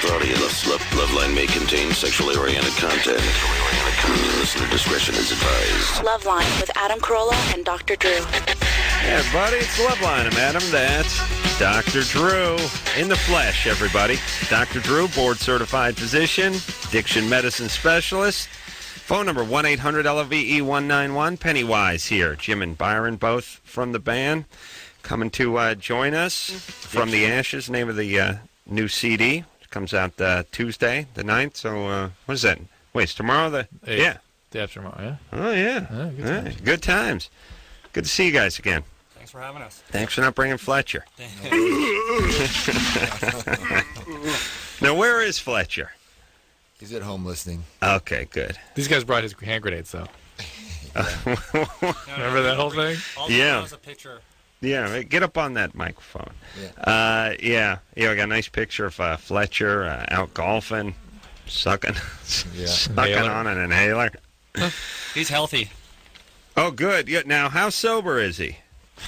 The audience, Loveline may contain sexually oriented content. Listener discretion is advised. Loveline with Adam Carolla and Dr. Drew. Hey, everybody, it's Loveline. I'm Adam. That's Dr. Drew in the flesh, everybody. Dr. Drew, board-certified physician, addiction medicine specialist. Phone number 1-800-LOVE-191. Pennywise here. Jim and Byron, both from the band, coming to join us from the Ashes. Name of the new CD. It comes out Tuesday, the 9th. So, what is that? Wait, it's tomorrow? Day after tomorrow, yeah. Oh, yeah. Good times. Good to see you guys again. Thanks for having us. Thanks for not bringing Fletcher. Now, where is Fletcher? He's at home listening. Okay, good. These guys brought his hand grenades, though. Remember that whole thing? Yeah. A picture. Yeah, get up on that microphone. Yeah. I got a nice picture of Fletcher out golfing, sucking on an inhaler. He's healthy. Oh, good. Yeah. Now, how sober is he?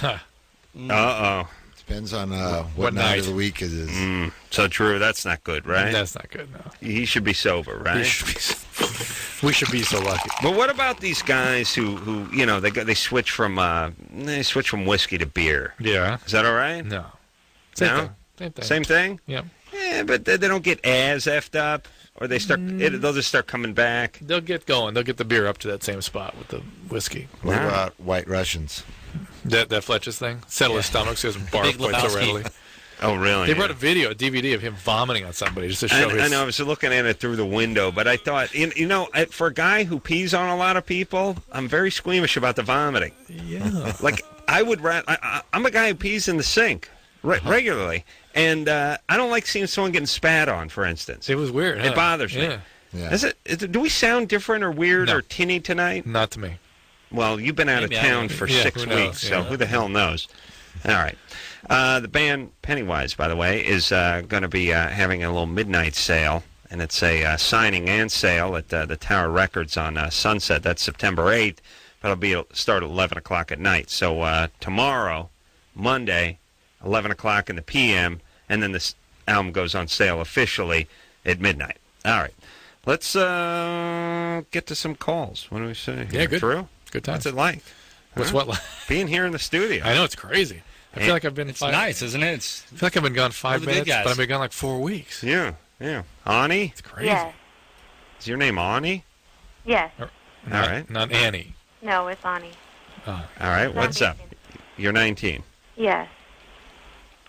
Uh-oh. Depends on what night of the week it is. So, Drew, that's not good, right? That's not good, no. He should be sober, right? We should be so lucky. But what about these guys who you know, they switch from whiskey to beer? Yeah. Is that all right? No. No? Same thing. Same thing? Yep. Yeah, but they don't get as effed up, or they start. They'll just start coming back. They'll get going. They'll get the beer up to that same spot with the whiskey. What about White Russians? That Fletcher's thing? Settle his stomach so he doesn't barf quite so readily. Oh, really? They brought a DVD of him vomiting on somebody just to show I know. I was looking at it through the window, but I thought, for a guy who pees on a lot of people, I'm very squeamish about the vomiting. Yeah. Like, I would rather... I'm a guy who pees in the sink regularly, and I don't like seeing someone getting spat on, for instance. It was weird, huh? It bothers me. Yeah. Do we sound different or weird No. or tinny tonight? Not to me. Well, you've been out Maybe of I town would. for Yeah, 6 who knows? weeks, so Yeah. who the hell knows? All right. The band Pennywise, by the way, is going to be having a little midnight sale, and it's a signing and sale at the Tower Records on Sunset. That's September 8th, but it'll start at 11 o'clock at night. So tomorrow, Monday, 11 o'clock in the p.m., and then this album goes on sale officially at midnight. All right. Let's get to some calls. What do we say? Yeah, good. Drew? Good times. What's it like? What's Huh? what like? Being here in the studio. I know, it's crazy. I feel like I've been It's nice, isn't it? I feel like I've been gone 5 We're the good minutes, guys. but I've been gone like 4 weeks. Yeah. Ani? It's crazy. Yes. Is your name Ani? Yes. All right. Not Annie. No, it's Ani. All right. What's up? You're 19. Yes.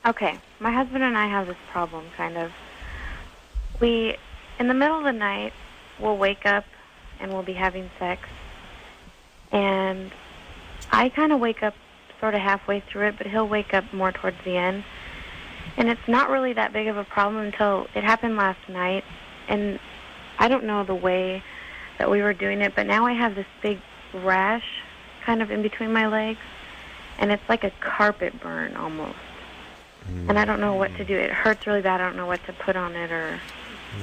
Okay. My husband and I have this problem, kind of. In the middle of the night, we'll wake up and we'll be having sex. And I kind of wake up sort of halfway through it, but he'll wake up more towards the end. And it's not really that big of a problem until it happened last night. And I don't know the way that we were doing it, but now I have this big rash kind of in between my legs. And it's like a carpet burn almost. And I don't know what to do. It hurts really bad. I don't know what to put on it or...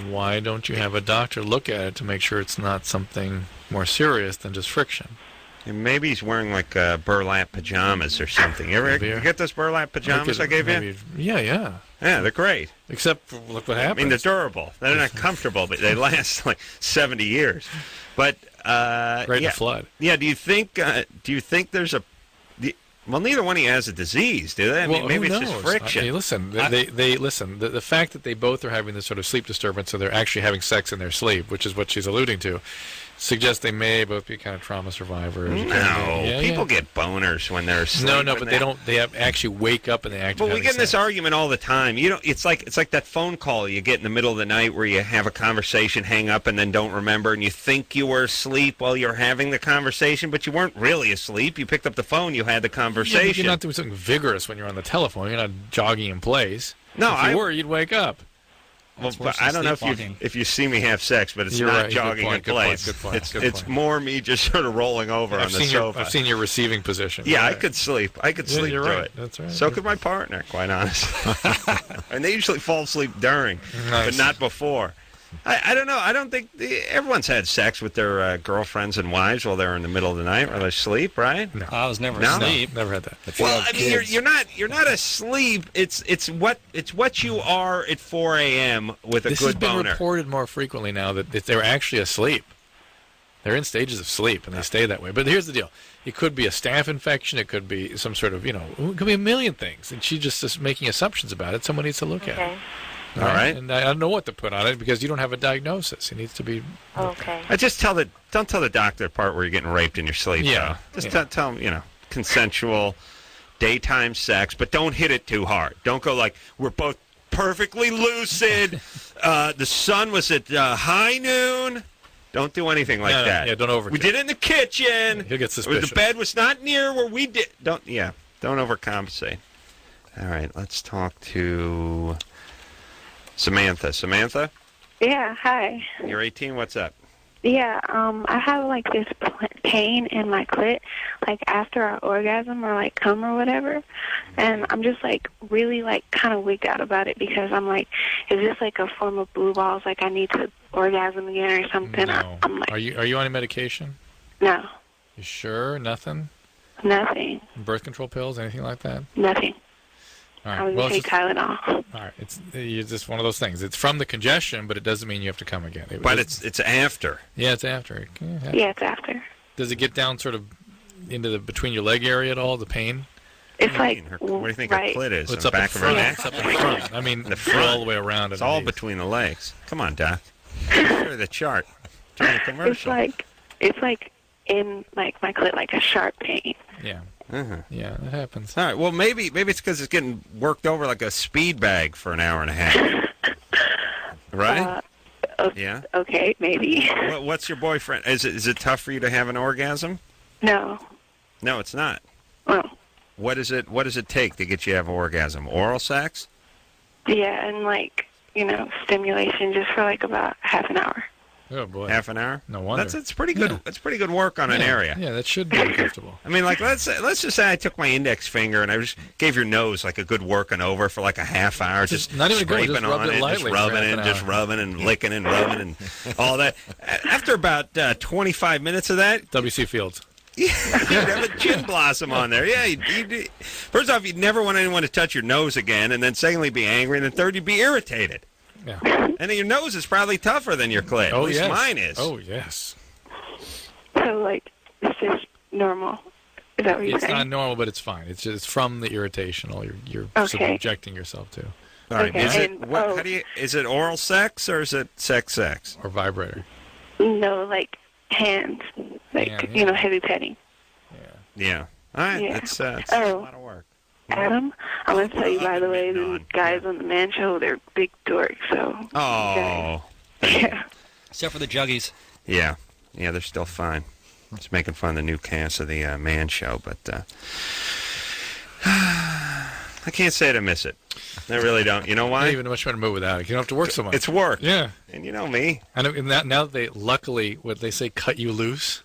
Why don't you have a doctor look at it to make sure it's not something more serious than just friction? And maybe he's wearing like burlap pajamas or something. You ever get those burlap pajamas I gave you? Yeah. Yeah, they're great. Except for, look what happens. I mean, they're durable. They're not comfortable, but they last like 70 years. But right in the flood. Yeah. Do you think there's a? Well, neither one of you has a disease, do they? I mean, maybe who it's knows? just friction. Hey, listen, they listen. The fact that they both are having this sort of sleep disturbance, so they're actually having sex in their sleep, which is what she's alluding to, suggests they may both be kind of trauma survivors. No, people get boners when they're asleep. No, but they don't. They actually wake up and they actually. But we get in this argument all the time. It's like that phone call you get in the middle of the night where you have a conversation, hang up, and then don't remember, and you think you were asleep while you're having the conversation, but you weren't really asleep. You picked up the phone, you had the conversation. Yeah, but you're not doing something vigorous when you're on the telephone. You're not jogging in place. No, if you were, you'd wake up. Well, but I don't know if you see me have sex, but it's You're not right. Jogging in place. Good point. It's more me just sort of rolling over on the sofa. I've seen your receiving position. Yeah, right. I could sleep. I could sleep you're through right. it. That's right. So could my partner, quite honestly. And they usually fall asleep during, but not before. I don't know. I don't think everyone's had sex with their girlfriends and wives while they're in the middle of the night while they sleep, right? No. I was never No? asleep. Never had that. Well, I mean, you're not asleep. It's what you are at 4 a.m. with a This has good been boner. reported more frequently now that they're actually asleep. They're in stages of sleep, and they stay that way. But here's the deal. It could be a staph infection. It could be some sort of, it could be a million things. And she's just making assumptions about it. Someone needs to look at it. All right. And I don't know what to put on it because you don't have a diagnosis. It needs to be... Okay. I just don't tell the doctor the part where you're getting raped in your sleep. Yeah. Though. Just tell them, consensual daytime sex, but don't hit it too hard. Don't go like, we're both perfectly lucid. The sun was at high noon. Don't do anything like that. Yeah, don't overkill. We did it in the kitchen. He'll get suspicious. The bed was not near where we did. Don't overcompensate. All right, let's talk to Samantha. Samantha, Yeah, hi. you're 18. What's up? Yeah, I have like this pain in my clit, like after our orgasm or like cum or whatever, and I'm just like really like kind of wigged out about it because I'm like, is this like a form of blue balls? Like I need to orgasm again or something? No. I'm like, Are you on any medication? no, You sure? Nothing? nothing, Birth control pills? Anything like that? nothing. All I right. was Well, just it's take just, Tylenol. all right. It's just one of those things. It's from the congestion, but it doesn't mean you have to come again. But it's after. Yeah, it's after. Yeah, it's after. Does it get down sort of into the between your leg area at all? The pain? It's What do you like mean? What do you think right. her clit is? Well, it's On up the in back of her front. neck? It's up in front. I mean, The front. all the way around. It's all underneath. between the legs. Come on, Doc. Show the chart. During the commercial. It's like in like my clit, like a sharp pain. Yeah. Uh-huh. Yeah, that happens. All right. Well, maybe it's because it's getting worked over like a speed bag for an hour and a half. Right? Yeah. Okay, maybe. What's your boyfriend? Is it tough for you to have an orgasm? No. No, it's not. Oh. What does it take to get you to have an orgasm? Oral sex? Yeah, and like, stimulation just for like about half an hour. Oh boy. Half an hour? No wonder. That's pretty good. Yeah. That's pretty good work on an area. Yeah, that should be uncomfortable. I mean, like let's just say I took my index finger and I just gave your nose like a good working over for like a half hour, just not even scraping just rub on it it, lightly just for rubbing half it, an just hour. rubbing and licking and rubbing and all that. After about 25 minutes of that, W.C. Fields. you'd have a chin blossom on there. Yeah, you'd, first off, you'd never want anyone to touch your nose again, and then secondly, be angry, and then third, you'd be irritated. Yeah. And then your nose is probably tougher than your clit. Oh, At least yes. mine is. Oh, yes. So like, it's just normal. Is that what you're It's saying? not normal, but it's fine. It's just from the irritational you're Okay. subjecting yourself to. All right. Okay, Is it and- how do you? Is it oral sex or is it sex? Or vibrator. No, like hands, like Yeah. heavy petting. Yeah. All right. Yeah. It's a Oh. lot of work. Adam, I'm gonna tell you by the way, the On. guys on the Man Show, they're big dorks. So. Oh. Yeah. Except for the juggies. Yeah. Yeah. They're still fine. Just making fun of the new cast of the Man Show, but I can't say that I miss it. I really don't. You know Not why? even much better move without it. You don't have to work so much. It's work. Yeah. And you know me. I know. And now that they luckily, what they say, cut you loose.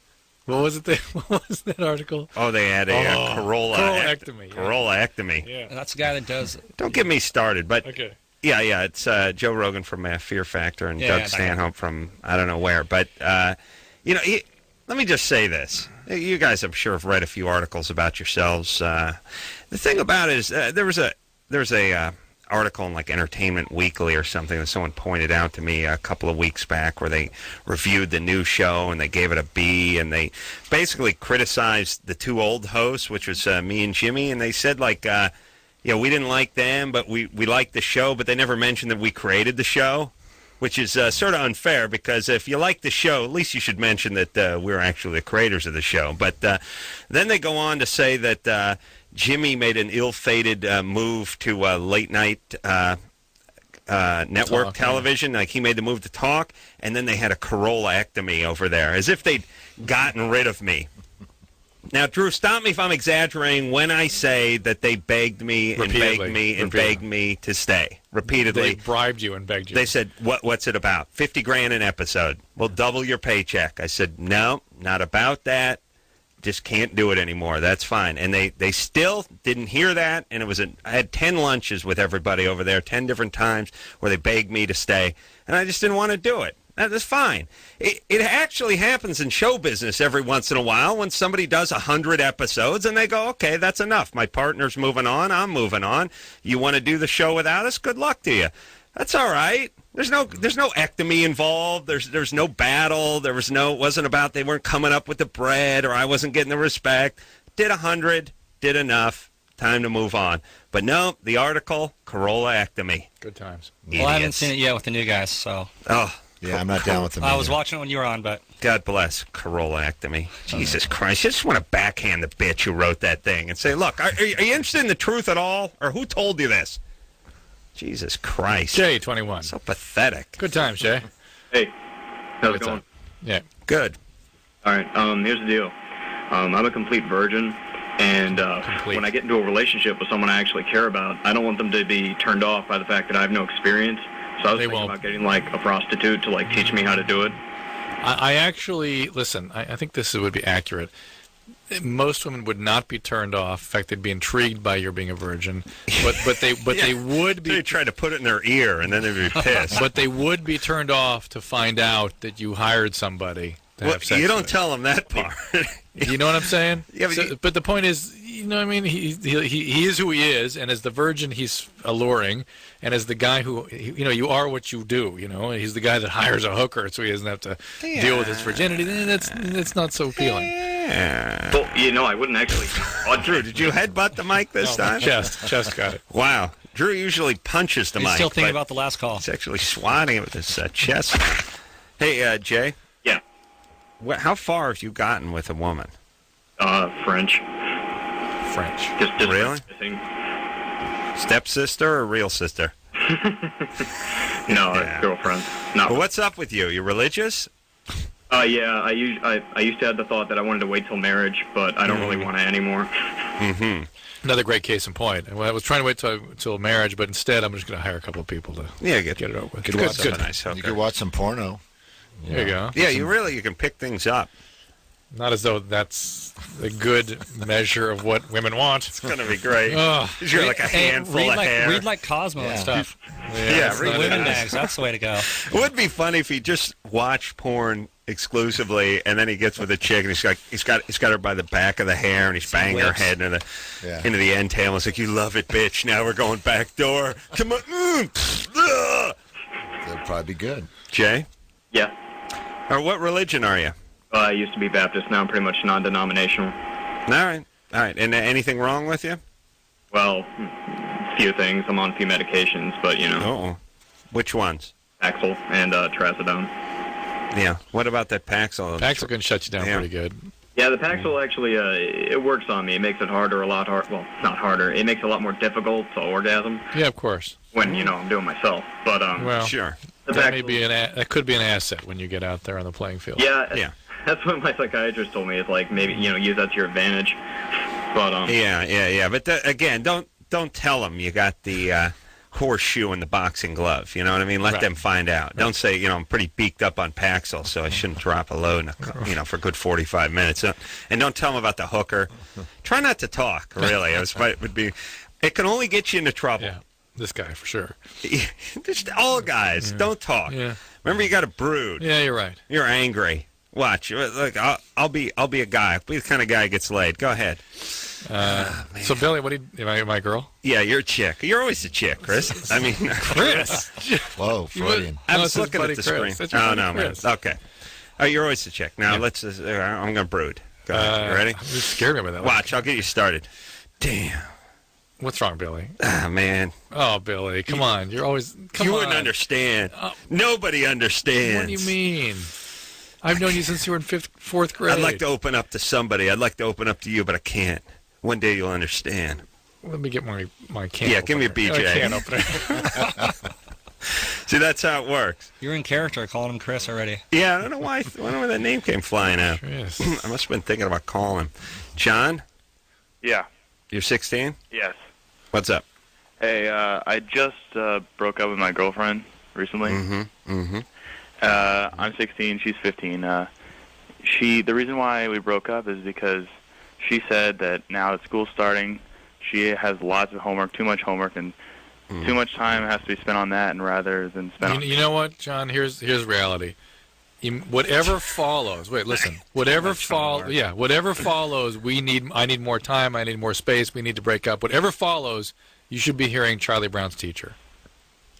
What was it? What was that article? Oh, they had a Carolla. Carollactomy, yeah. Carollactomy. Yeah. And that's the guy that does. Don't get me started, but Okay. yeah, it's Joe Rogan from Fear Factor and Yeah, Doug that guy. Stanhope from I don't know where. But, let me just say this. You guys, I'm sure, have read a few articles about yourselves. The thing about it is there was a article in like Entertainment Weekly or something that someone pointed out to me a couple of weeks back where they reviewed the new show and they gave it a B and they basically criticized the two old hosts, which was me and Jimmy, and they said like, we didn't like them, but we liked the show, but they never mentioned that we created the show, which is sort of unfair because if you like the show, at least you should mention that we're actually the creators of the show. But then they go on to say that Jimmy made an ill-fated move to late-night network Talk, television. Like, he made the move to talk, and then they had a Carolla-ectomy over there, as if they'd gotten rid of me. Now, Drew, stop me if I'm exaggerating when I say that they begged me and begged me and begged me to stay repeatedly. They bribed you and begged you. They said, what's it about? $50,000 an episode. We'll double your paycheck. I said, no, not about that. just can't do it anymore. That's fine. And they still didn't hear that, and I had 10 lunches with everybody over there, 10 different times where they begged me to stay, and I just didn't want to do it. That's fine. It actually happens in show business every once in a while when somebody does 100 episodes and they go, okay, that's enough. My partner's moving on. I'm moving on. You want to do the show without us? Good luck to you. That's all right. There's no ectomy involved. There's no battle. It wasn't about they weren't coming up with the bread or I wasn't getting the respect. Did 100, did enough. Time to move on. But no, the article, Carolla ectomy. Good times. Well, I haven't seen it yet with the new guys, so. Oh. Yeah, I'm not down with them. I was watching it when you were on, but. God bless Carolla ectomy. Jesus Christ. You just want to backhand the bitch who wrote that thing and say, look, are you interested in the truth at all? Or who told you this? Jesus Christ. Jay, 21. So pathetic. Good times, Jay. Hey, how's it What's going? up? Yeah. Good. All right, here's the deal. I'm a complete virgin, and when I get into a relationship with someone I actually care about, I don't want them to be turned off by the fact that I have no experience. So I was thinking about getting, like, a prostitute to, like, teach me how to do it. I actually, listen, I think this would be accurate. Most women would not be turned off. In fact, they'd be intrigued by your being a virgin. But they would be. They try to put it in their ear, and then they'd be pissed. But they would be turned off to find out that you hired somebody to have sex you don't with. tell them that part. You know what I'm saying? Yeah, but the point is, you know what I mean? He is who he is, and as the virgin, he's alluring, and as the guy who, you are what you do, he's the guy that hires a hooker so he doesn't have to deal with his virginity. Then that's not so appealing. Yeah. Well, I wouldn't actually. Drew, did you headbutt the mic this time? Chest got it. Wow. Drew usually punches the mic. He's still thinking about the last call. He's actually swatting it with his chest. Hey, Jay. Yeah. How far have you gotten with a woman? French. Just really? Stepsister or real sister? No, girlfriend. No. Well, what's up with you? You religious? Yeah. I used to have the thought that I wanted to wait till marriage, but I don't really want to anymore. Mm-hmm. Another great case in point. I was trying to wait till marriage, but instead I'm just going to hire a couple of people to get it over with. Good. Nice. You could watch some porno. There you go. Yeah, you can pick things up. Not as though that's a good measure of what women want. It's going to be great. You're like a handful of hair. Read like Cosmo and stuff. Read women bags. That's the way to go. It would be funny if he just watched porn exclusively, and then he gets with a chick, and he's got her by the back of the hair, and he's banging her head into the end tail. It's like, you love it, bitch. Now we're going back door. Come on. That'd probably be good. Jay? Yeah. Or what religion are you? I used to be Baptist. Now I'm pretty much non-denominational. All right. And anything wrong with you? Well, a few things. I'm on a few medications, but, Uh-oh. Which ones? Paxil and trazodone. Yeah. What about that Paxil? Paxil can shut you down pretty good. Yeah, the Paxil actually, it works on me. It makes it harder, a lot harder. Well, not harder. It makes it a lot more difficult to orgasm. Yeah, of course. When, I'm doing myself. But, well, sure. That could be an asset when you get out there on the playing field. Yeah. That's what my psychiatrist told me. It's like, maybe, use that to your advantage. But, Yeah. But, again, don't tell them you got the horseshoe in the boxing glove. You know what I mean? Let them find out. Don't say, I'm pretty beaked up on Paxil, so I shouldn't drop a load, for a good 45 minutes. And don't tell them about the hooker. Try not to talk, really. It can only get you into trouble. Yeah, this guy, for sure. Just all guys, don't talk. Yeah. Remember, you got a brood. Yeah, you're right. You're angry. Watch. Look, I'll be a guy. I'll be the kind of guy who gets laid. Go ahead. So, Billy, am I my girl? Yeah, you're a chick. You're always a chick, Chris. I mean, Chris. Whoa, Freudian. I was looking at the Chris. screen. Oh, no, man. Okay. Oh, you're always a chick. Now, I'm going to brood. Go ahead. You ready? You scared me with that. Watch. I'll get you started. Damn. What's wrong, Billy? Ah, man. Oh, Billy, come on. You're always... You wouldn't understand. Nobody understands. What do you mean? I've known you since you were in fourth grade. I'd like to open up to somebody. I'd like to open up to you, but I can't. One day you'll understand. Let me get my can. Yeah, opener. give me a BJ. Can opener. See, that's how it works. You're in character calling him Chris already. Yeah, I don't know why. I don't know where that name came flying out. Chris. I must have been thinking about calling him. John? Yeah. You're 16? Yes. What's up? Hey, I just broke up with my girlfriend recently. Mm-hmm. I'm 16. She's 15. the reason why we broke up is because she said that now that school's starting, she has lots of homework, too much homework, and too much time has to be spent on that, and rather than spend on... You know what, John? Here's reality. Whatever follows. Wait, listen. Whatever follows. Yeah, whatever follows. I need more time. I need more space. We need to break up. Whatever follows, you should be hearing Charlie Brown's Teacher.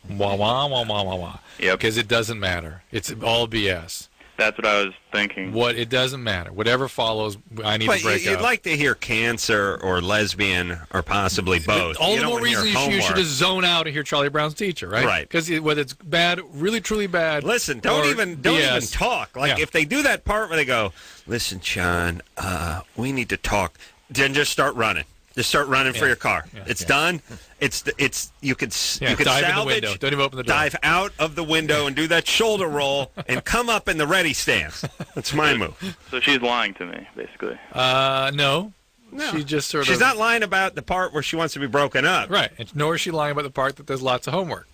Wah wah wah wah wah wah. Yep. Because it doesn't matter. It's all BS. That's what I was thinking. It doesn't matter. Whatever follows, I need to break up. You'd like to hear Cancer or Lesbian or possibly both. All the more reason you should just zone out and hear Charlie Brown's Teacher, right? Right. Because whether it's bad, really truly bad. Listen, don't even talk. Like if they do that part where they go, "Listen, John, we need to talk," then just start running. Just start running for your car. Yeah. It's done. It's you could dive salvage, in the window. Don't even open the door. Dive out of the window and do that shoulder roll and come up in the ready stance. That's my move. So she's lying to me, basically. No. She just She's not lying about the part where she wants to be broken up. Right. Nor is she lying about the part that there's lots of homework.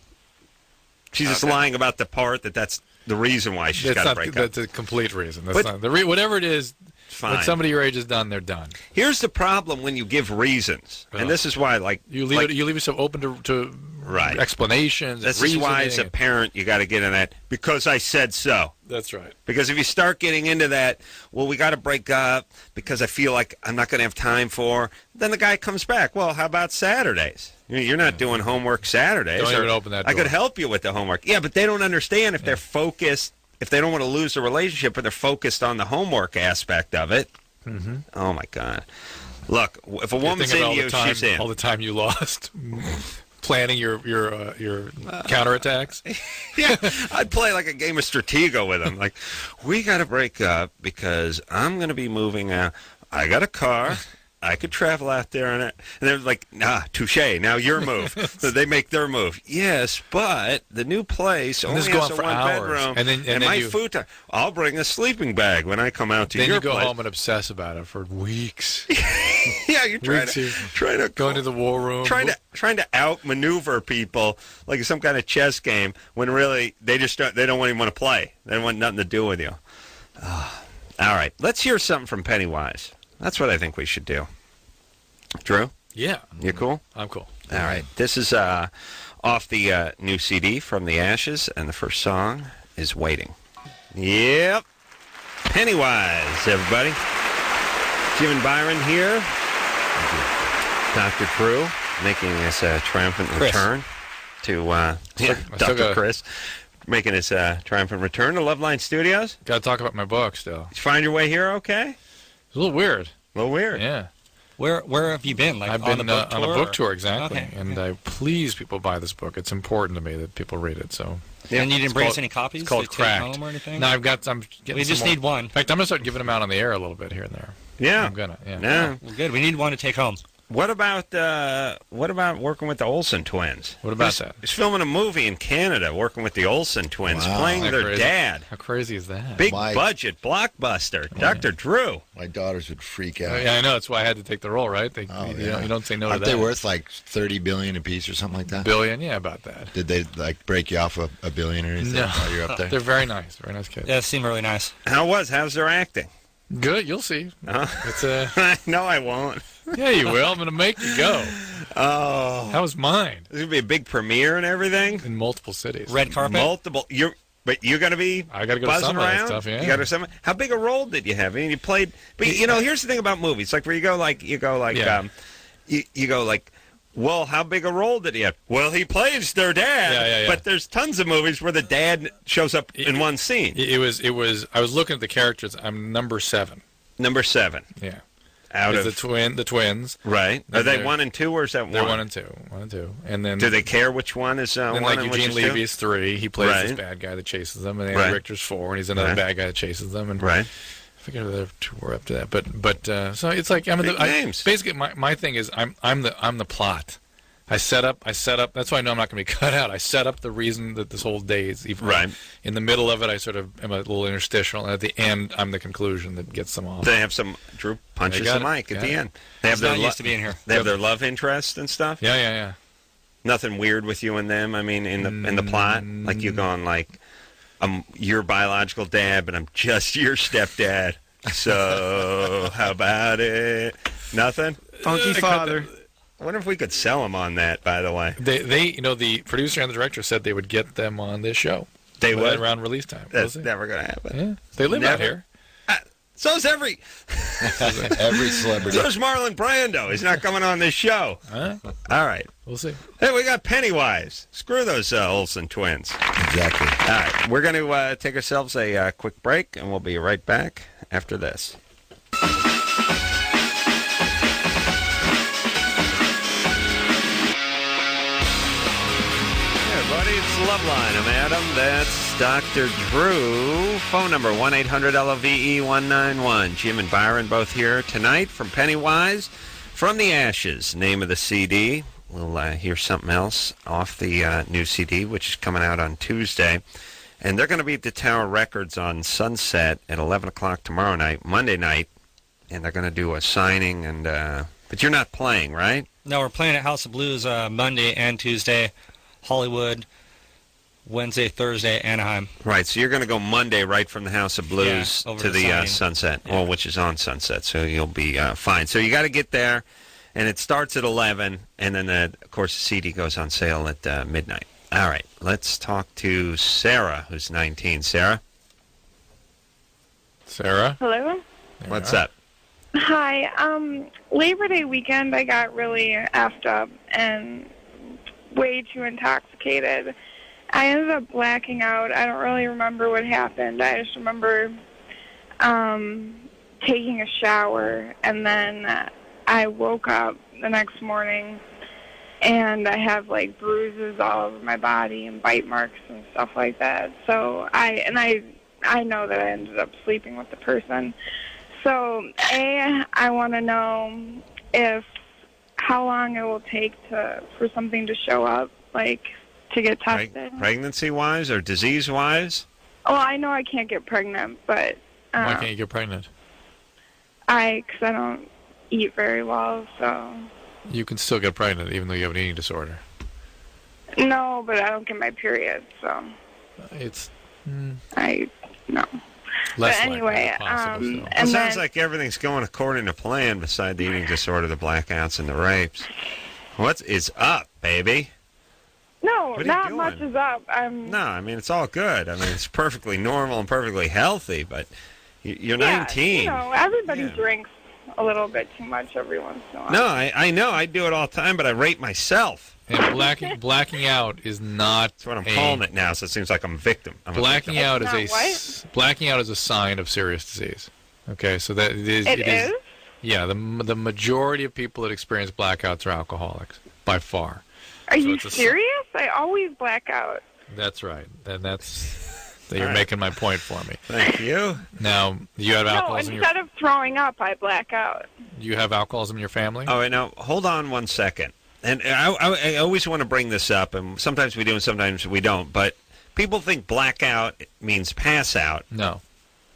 She's just lying about the part that's the reason why she's got to break up. That's a complete reason. That's not whatever it is. Fine. When somebody your age is done, they're done. Here's the problem when you give reasons, and this is why, you leave yourself open to explanations. This is why, as a parent, you got to get in that because I said so. That's right. Because if you start getting into that, well, we got to break up because I feel like I'm not going to have time for. Then the guy comes back. Well, how about Saturdays? You're not doing homework Saturdays. Don't even open that door. I could help you with the homework. Yeah, but they don't understand if they're focused. If they don't want to lose the relationship, but they're focused on the homework aspect of it. Mm-hmm. Oh, my God. Look, if a woman's in you, she's in. All the time you lost planning your counterattacks. Yeah, I'd play like a game of Stratego with them. Like, we got to break up because I'm going to be moving out. I got a car. I could travel out there on it. And they're like, touche, now your move. So they make their move. Yes, but the new place only has a one-bedroom. And my futon, I'll bring a sleeping bag when I come out to your place. Then you go home and obsess about it for weeks. Yeah, you're trying to go into the war room. Trying to outmaneuver people like some kind of chess game when really they don't even want to play. They don't want nothing to do with you. All right, let's hear something from Pennywise. That's what I think we should do. Drew? Yeah. You cool? I'm cool. All right. This is off the new CD, From the Ashes, and the first song is Waiting. Yep. Pennywise, everybody. Jim and Byron here. Dr. Drew making his triumphant return to Dr. Chris making his triumphant return to Loveline Studios. Got to talk about my book still. Did you find your way here okay? It's a little weird. A little weird. Yeah. Where have you been? Like I've been on a book tour, exactly. Okay. And I please people buy this book. It's important to me that people read it. So. Yeah. And you didn't bring us any copies? It's called Cracked. Take home or anything? No, I'm getting we just need one. In fact, I'm gonna start giving them out on the air a little bit here and there. Yeah. I'm gonna. Yeah. Yeah. Well, good. We need one to take home. What about working with the Olsen twins? What about that? He's filming a movie in Canada working with the Olsen twins, playing their dad. How crazy is that? Big budget blockbuster. Yeah. Dr. Drew. My daughters would freak out. Yeah, I know. That's why I had to take the role, right? You don't say no Aren't to that. they worth like $30 billion a piece or something like that? Billion, yeah, about that. Did they like break you off a billion or anything while you're up there? They're very nice kids. Yeah, they seem really nice. How's their acting? Good, you'll see. It's No, I won't. Yeah, you will. I'm going to make you go. Oh. How's mine? There's going to be a big premiere and everything? In multiple cities. Red carpet? But you're going to be I got to go buzzing to some around? of that stuff, yeah. You got to some. How big a role did you have? I mean, you played... But, here's the thing about movies. Like, where you go like, well, how big a role did he have? Well, he plays their dad. Yeah. But there's tons of movies where the dad shows up in one scene. It was. I was looking at the characters. I'm number 7. Number 7. Yeah. Out of the twins. Right. Are they 1 and 2, or is that 1? They're 1 and 2. 1 and 2. And then do they care which one is then 1 like and Eugene which is 2? Levy is 3. He plays this bad guy that chases them, and Andy Richter's 4, and he's another bad guy that chases them. And I forget if the other 2 were up to that, but so it's like names. Basically, my thing is I'm the plot. I set up. That's why I know I'm not going to be cut out. I set up the reason that this whole day is even. Right. In the middle of it, I sort of am a little interstitial, and at the end, I'm the conclusion that gets them off. They have some. Drew punches the mic at the end. They have not used to being here. They have their love interest and stuff. Yeah. Nothing weird with you and them. I mean, in the plot, like you going like. I'm your biological dad, but I'm just your stepdad. So how about it? Nothing? Funky father. I wonder if we could sell them on that, by the way. They the producer and the director said they would get them on this show. They would? Around release time. That's never going to happen. Yeah. They live out here. So's every celebrity. So's Marlon Brando. He's not coming on this show. Huh? All right. We'll see. Hey, we got Pennywise. Screw those Olsen twins. Exactly. All right. We're going to take ourselves a quick break, and we'll be right back after this. It's Loveline. I'm Adam. That's Dr. Drew. Phone number 1-800-LOVE-191. Jim and Byron both here tonight from Pennywise. From the Ashes, name of the CD. We'll hear something else off the new CD, which is coming out on Tuesday. And they're going to be at the Tower Records on Sunset at 11 o'clock tomorrow night, Monday night. And they're going to do a signing. And but you're not playing, right? No, we're playing at House of Blues Monday and Tuesday, Hollywood, Wednesday, Thursday, Anaheim. Right, so you're going to go Monday right from the House of Blues to the Sunset, well, which is on Sunset, so you'll be fine. So you got to get there, and it starts at 11, and then, of course, the CD goes on sale at midnight. All right, let's talk to Sarah, who's 19. Sarah? Sarah? Hello? What's up? Hi. Labor Day weekend, I got really effed up and way too intoxicated. I ended up blacking out. I don't really remember what happened. I just remember taking a shower, and then I woke up the next morning, and I have, like, bruises all over my body and bite marks and stuff like that. So I know that I ended up sleeping with the person. So, I want to know how long it will take for something to show up, like, to get tested. Pregnancy-wise or disease-wise? Well, I know I can't get pregnant, but... Why can't you get pregnant? Because I don't eat very well, so... You can still get pregnant even though you have an eating disorder. No, but I don't get my period, so... It's... No. Less but anyway, it sounds like everything's going according to plan beside the eating disorder, the blackouts, and the rapes. What is up, baby? No, not much is up. No, I mean, it's all good. I mean, it's perfectly normal and perfectly healthy, but you're 19. You know, everybody drinks a little bit too much every once in a while. No, I know. I do it all the time, but I rape myself. And blacking out is not... That's what I'm calling it now, so it seems like I'm a victim. Blacking out is a sign of serious disease. Okay, so that it is. Yeah, the majority of people that experience blackouts are alcoholics, by far. Are you serious? I always black out. That's right. And you're making my point for me. Thank you. Now, you have alcoholism. Instead of throwing up, I black out. Do you have alcoholism in your family? Oh, wait, now, hold on one second. And I always want to bring this up, and sometimes we do and sometimes we don't, but people think blackout means pass out. No.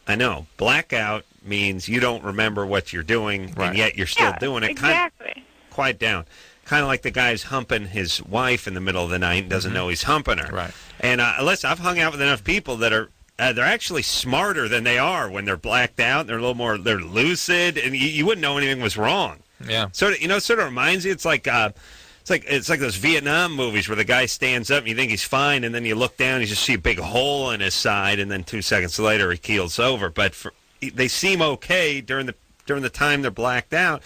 I know. Blackout means you don't remember what you're doing, and yet you're still doing it. Exactly. Quiet down. Kind of like the guy's humping his wife in the middle of the night and doesn't know he's humping her. Right. And listen, I've hung out with enough people that are they're actually smarter than they are when they're blacked out. They're a little more, they're lucid, and you wouldn't know anything was wrong. Yeah. Sort of reminds you. It's like those Vietnam movies where the guy stands up and you think he's fine, and then you look down, and you just see a big hole in his side, and then 2 seconds later he keels over. But they seem okay during the time they're blacked out,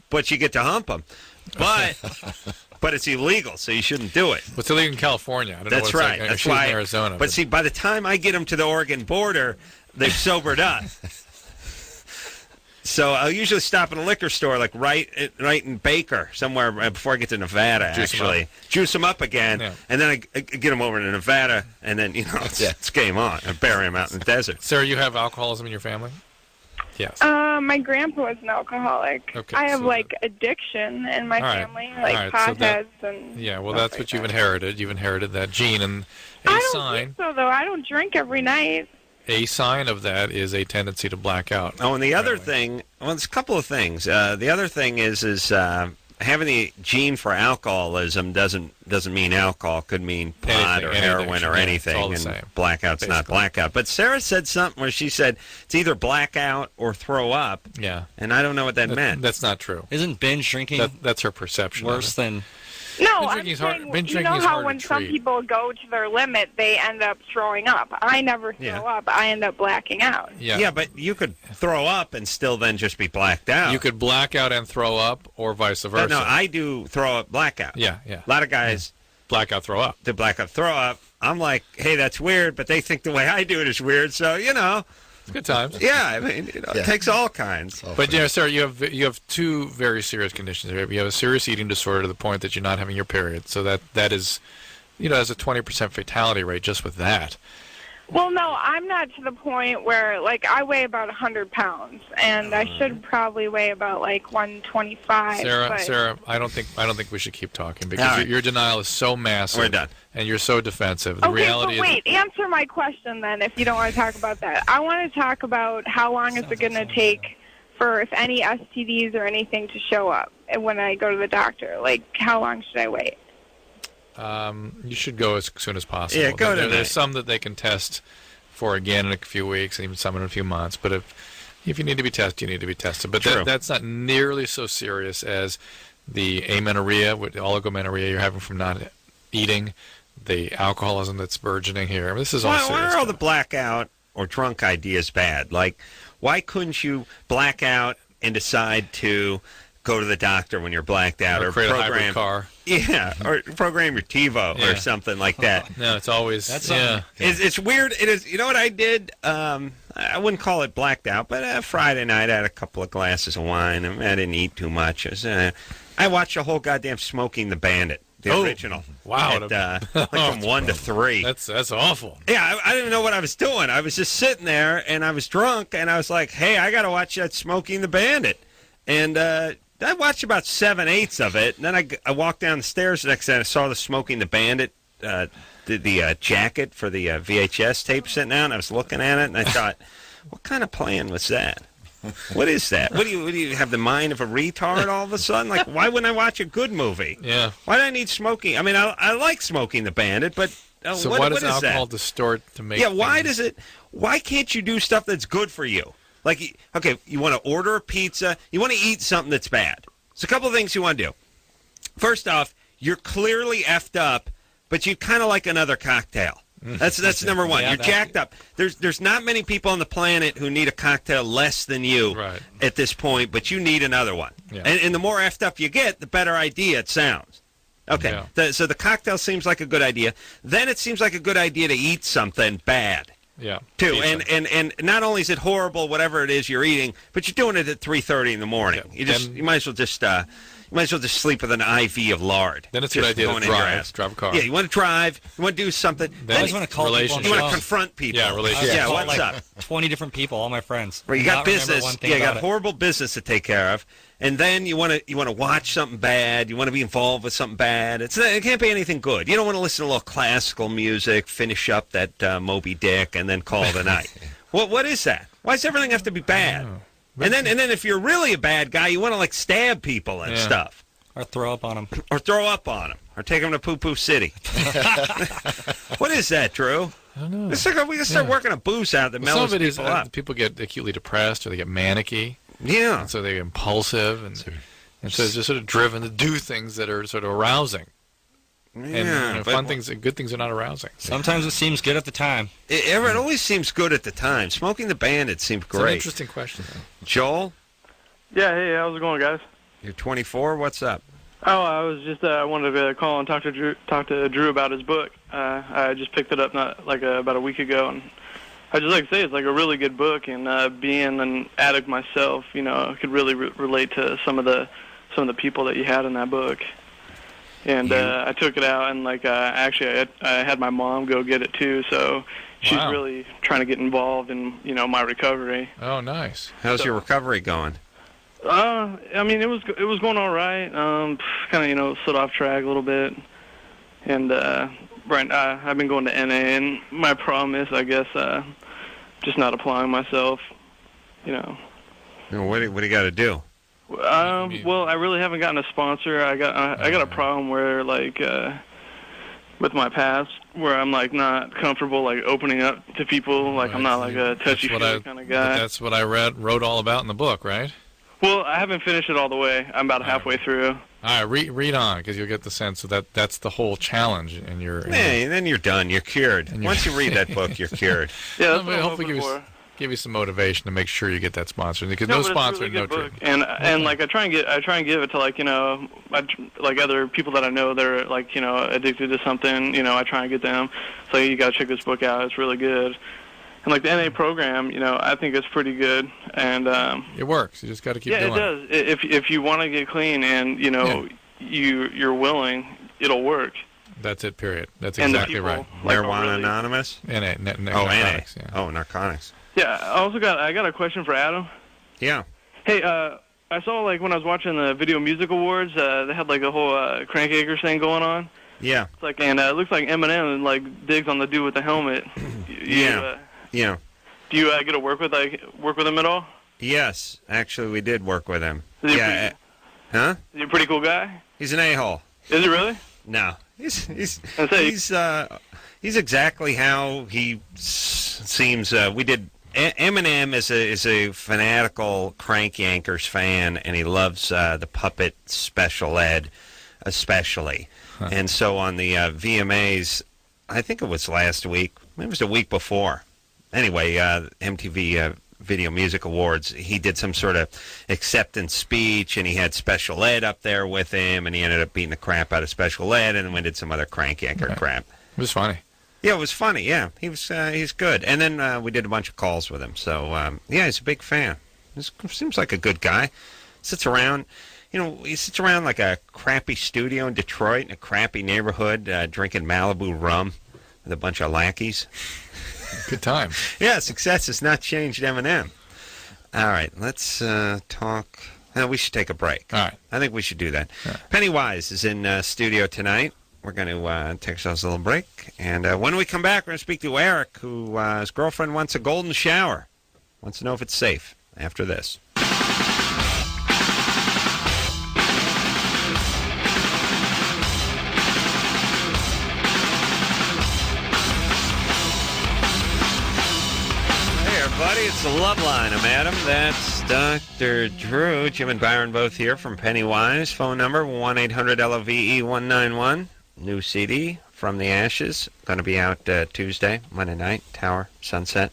but you get to hump them. But it's illegal, so you shouldn't do it. It's illegal in California. I don't know what it's right. Like. That's why. In Arizona. But see, by the time I get them to the Oregon border, they've sobered up. So I'll usually stop in a liquor store, like right in Baker, somewhere before I get to Nevada. Juice them up again, and then I get them over to Nevada, and then it's game on. I bury them out in the desert. Sarah, you have alcoholism in your family? Yes. My grandpa was an alcoholic. Okay, I have addiction in my family, potheads and. Yeah, well, that's what you've inherited. You've inherited that gene, and I don't think so, though. I don't drink every night. A sign of that is a tendency to black out. Oh, and the other thing, well, there's a couple of things. The other thing is having the gene for alcoholism doesn't mean alcohol. Could mean pot or heroin or anything. It's all the and same. Blackout's Basically. not blackout. But Sarah said something where she said it's either blackout or throw up. Yeah. And I don't know what that meant. That's not true. Isn't binge drinking That's her perception. worse than... No, Binge I'm drinking is hard- saying, binge you drinking know is how hard to when some treat. people go to their limit, they end up throwing up. I never throw up. I end up blacking out. Yeah, but you could throw up and still then just be blacked out. You could black out and throw up, or vice versa. No, I do throw up blackout. Yeah. A lot of guys blackout throw up. Do blackout throw up. I'm like, hey, that's weird, but they think the way I do it is weird. So it's good times. Yeah, I mean, it takes all kinds. But Sarah, you have two very serious conditions. You have a serious eating disorder to the point that you're not having your period. So that is, has a 20% fatality rate just with that. Well, no, I'm not to the point where, I weigh about 100 pounds, and I should probably weigh about, 125. Sarah, I don't think we should keep talking because your denial is so massive. We're done. And you're so defensive. The reality but wait, answer my question then if you don't want to talk about that. I want to talk about how long is it going to take for, if any STDs or anything, to show up when I go to the doctor. How long should I wait? You should go as soon as possible. Yeah, go to There's some that they can test for again in a few weeks, and even some in a few months. But if you need to be tested, you need to be tested. But that's not nearly so serious as the amenorrhea, the oligomenorrhea you're having from not eating, the alcoholism that's burgeoning here. This is all serious. Why are all the blackout or drunk ideas bad? Why couldn't you black out and decide to go to the doctor when you're blacked out, or create program a hybrid car? Yeah, or program your TiVo or something like that. No, it's always It's weird. It is. You know what I did? I wouldn't call it blacked out, but Friday night I had a couple of glasses of wine and I didn't eat too much. I watched the whole goddamn Smoking the Bandit, the original. Wow, from 1 to 3. That's awful. Yeah, I didn't know what I was doing. I was just sitting there and I was drunk and I was like, hey, I got to watch that Smoking the Bandit, and I watched about 7/8 of it, and then I walked down the stairs the next day and I saw the Smoking the Bandit, the jacket for the VHS tape sitting out, and I was looking at it, and I thought, what kind of plan was that? What is that? What do you have the mind of a retard all of a sudden? Why wouldn't I watch a good movie? Yeah. Why do I need Smoking? I mean, I like Smoking the Bandit, but so what does is alcohol that? Distort to make? Yeah, why can't you do stuff that's good for you? Okay, you want to order a pizza, you want to eat something that's bad. There's a couple of things you want to do. First off, you're clearly effed up, but you kind of like another cocktail. That's number one. You're jacked up. There's not many people on the planet who need a cocktail less than you at this point, but you need another one. Yeah. And the more effed up you get, the better idea it sounds. Okay, so the cocktail seems like a good idea. Then it seems like a good idea to eat something bad. Yeah. Too, and not only is it horrible, whatever it is you're eating, but you're doing it at 3:30 in the morning. Yeah. You might as well just sleep with an IV of lard. Then it's a good idea to drive a car. Yeah, you want to drive, you want to do something. Then you want to call people. You want to confront people. Yeah, relationships. Yeah, what's up? 20 different people, all my friends. Well, you got business. You got horrible business to take care of, and then you want to watch something bad. You want to be involved with something bad. It can't be anything good. You don't want to listen to a little classical music, finish up that Moby Dick, and then call it a night. What is that? Why does everything have to be bad? And then if you're really a bad guy, you want to stab people and stuff. Or throw up on them. Or take them to Poo Poo City. What is that, Drew? I don't know. We can start working a booze out that mellows people up. People get acutely depressed or they get manicky. Yeah. And so they get impulsive and so it's just sort of driven to do things that are sort of arousing. Yeah, and fun things and good things are not arousing. Sometimes it seems good at the time. It always seems good at the time. Smoking the Bandit seems great. It's an interesting question, though. Joel? Yeah, hey, how's it going, guys? You're 24. What's up? Oh, I was just wanted to call and talk to Drew about his book. I just picked it up about a week ago, and I just like to say it's a really good book. And being an addict myself, I could really relate to some of the people that you had in that book. And I took it out, and actually I had my mom go get it too. So she's really trying to get involved in my recovery. Oh, nice. How's your recovery going? I mean, it was going all right. Kind of slid off track a little bit, and I've been going to NA, and my problem is, I guess, just not applying myself. What do you got to do? Well, I really haven't gotten a sponsor. I got a problem where like with my past, where I'm like not comfortable like opening up to people. Like I'm not like a touchy-feely kind of guy. That's what I wrote all about in the book, right? Well, I haven't finished it all the way. I'm about halfway through. All right, read on, because you'll get the sense that that's the whole challenge in your. Yeah, and then you're done. You're cured. Once you read that book, you're cured. Yeah, that's what I'm hopefully hoping for. give you some motivation to make sure you get that sponsor, because no but it's a sponsor, really no good book. treatment. And like I try and give it to like like other people that I know that are like addicted to something. I try and get them. So you gotta check this book out. It's really good. And like the NA program, I think it's pretty good. And it works. You just got to keep doing it. Yeah, it does. If you want to get clean and you're willing, it'll work. That's it. Period. That's exactly right. Marijuana Anonymous. NA. Narcotics. Yeah. Oh, narcotics. Yeah. I got a question for Adam. Yeah. Hey, I saw like when I was watching the Video Music Awards, they had like a whole Crank Acres thing going on. Yeah. It's like, and it looks like Eminem like digs on the dude with the helmet. Yeah. Do you get to work with him at all? Yes, actually, we did work with him. Is he huh? Is he a pretty cool guy? He's an a-hole. Is he really? No, he's exactly how he seems. We did. Eminem is a fanatical Crank Yankers fan, and he loves the puppet special ed, especially. Huh. And so on the VMAs, I think it was last week. Maybe it was the week before. Anyway, MTV Video Music Awards, he did some sort of acceptance speech, and he had Special Ed up there with him, and he ended up beating the crap out of Special Ed, and then we did some other Crank Yanker crap. It was funny. Yeah, it was funny, yeah. He's good. And then we did a bunch of calls with him. So, yeah, he's a big fan. He seems like a good guy. Sits around, he sits around like a crappy studio in Detroit in a crappy neighborhood drinking Malibu rum with a bunch of lackeys. Good time. Yeah, success has not changed Eminem. All right, let's talk. We should take a break. All right. I think we should do that. Right. Pennywise is in studio tonight. We're going to take ourselves a little break. And when we come back, we're going to speak to Eric, who his girlfriend wants a golden shower. Wants to know if it's safe after this. Buddy, it's the Loveline. I'm Adam. That's Dr. Drew. Jim and Byron both here from Pennywise. Phone number 1-800-LOVE-191. New CD, From the Ashes. Going to be out Tuesday, Monday night, Tower, Sunset.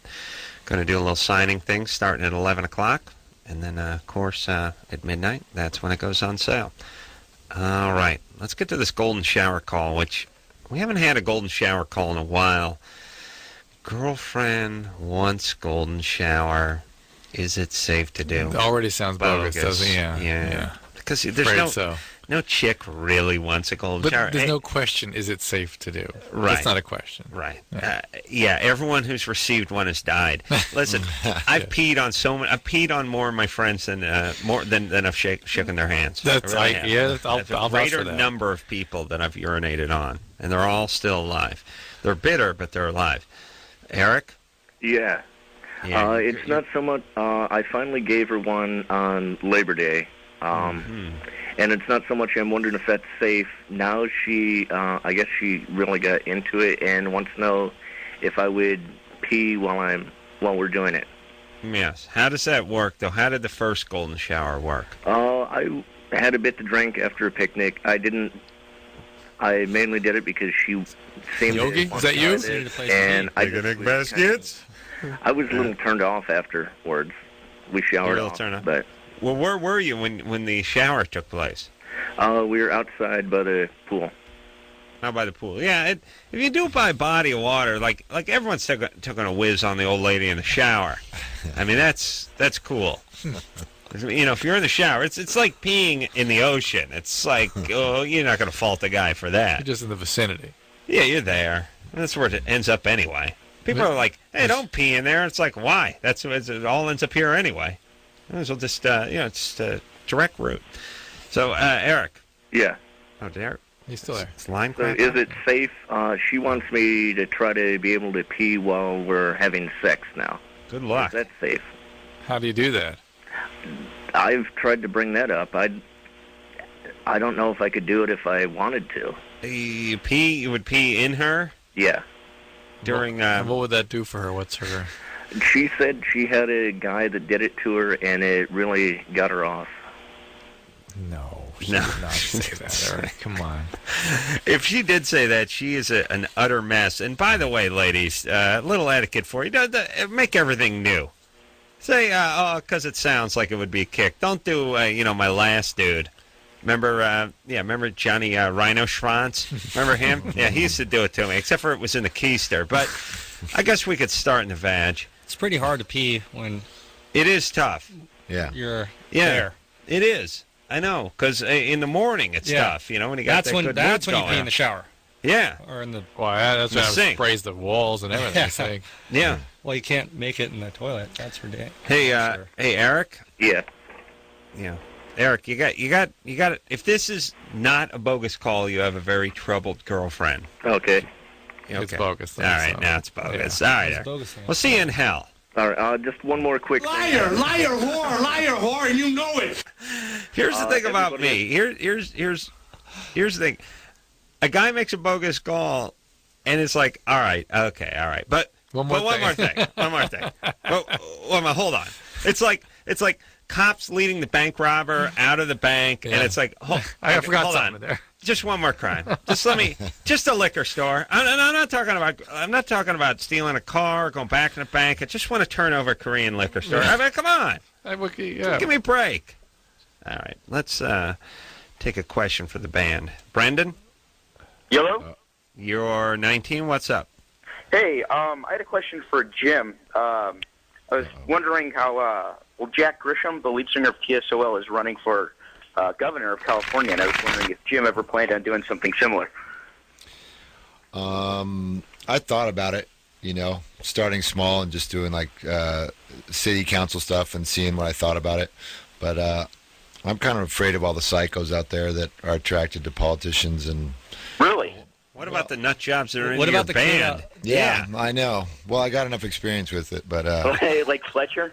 Going to do a little signing thing starting at 11 o'clock. And then, of course, at midnight, that's when it goes on sale. All right. Let's get to this golden shower call, which we haven't had a golden shower call in a while. Girlfriend wants golden shower. Is it safe to do? It already sounds bogus, doesn't it? Yeah. Because there's no chick really wants a golden shower. There's no question, is it safe to do? Right. That's not a question. Right. Yeah, everyone who's received one has died. Listen, I've peed on so many. I've peed on more of my friends than I've shaken their hands. That's really I'll a greater number of people that I've urinated on, and they're all still alive. They're bitter, but they're alive. Eric? Yeah. It's not so much. I finally gave her one on Labor Day. And it's not so much I'm wondering if that's safe. Now I guess she really got into it and wants to know if I would pee while we're doing it. Yes. How does that work, though? How did the first golden shower work? I had a bit to drink after a picnic. I mainly did it because she seemed Yogi? to Is that you? And Picnic baskets? I was a little turned off afterwards. We showered off. But well, where were you when the shower took place? We were outside by the pool. Out by the pool. Yeah, if you do it by a body of water, like everyone's took a whiz on the old lady in the shower. I mean, that's cool. If you're in the shower, it's like peeing in the ocean. It's like, you're not going to fault the guy for that. You're just in the vicinity. Yeah, you're there. That's where it ends up anyway. People are like, hey, don't pee in there. It's like, why? It all ends up here anyway. Might as well just, it's a direct route. So, Eric. Yeah. Oh, Eric. He's still there. It's line so is it safe? She wants me to try to be able to pee while we're having sex now. Good luck. Is that safe? How do you do that? I've tried to bring that up. I don't know if I could do it if I wanted to. You would pee in her? Yeah. During what would that do for her? What's her? She said she had a guy that did it to her, and it really got her off. No, she did not say that, Eric. Come on. If she did say that, she is an utter mess. And by the way, ladies, little etiquette for you. Make everything new. Say, because it sounds like it would be a kick. Don't do, my last dude. Remember Johnny Rhino Schwanz? Remember him? Yeah, he used to do it to me, except for it was in the keister. But I guess we could start in the vag. It's pretty hard to pee when... It is tough. Yeah. You're there. It is. I know, because in the morning it's tough, when you got that's when you pee in the shower. Yeah. Or in the... Well, that's when I sprays the walls and everything. Yeah. Well, you can't make it in the toilet. That's for damn. Hey, hey, Eric? Yeah. Yeah. Eric, you got it. If this is not a bogus call, you have a very troubled girlfriend. Okay. It's bogus. All right, now it's bogus. All right, Eric. We'll see you in hell. All right, just one more quick liar, thing. Liar, whore, and you know it. Here's the thing about me. Here's the thing. A guy makes a bogus call, and it's like, all right. But one more thing. Hold on. It's like cops leading the bank robber out of the bank, and it's like, I forgot something there. Just one more crime. Just a liquor store. I'm not talking about stealing a car, or going back in the bank. I just want to turn over a Korean liquor store. I mean, come on. Give me a break. All right, let's take a question for the band. Brendan? Hello? You're 19. What's up? Hey, I had a question for Jim. I was wondering how, Jack Grisham, the lead singer of TSOL, is running for governor of California, and I was wondering if Jim ever planned on doing something similar. I thought about it, starting small and just doing like city council stuff and seeing what I thought about it. But I'm kind of afraid of all the psychos out there that are attracted to politicians. And really? What about the nut jobs that are in what your about the band? Yeah, I know. Well, I got enough experience with it, but okay, like Fletcher?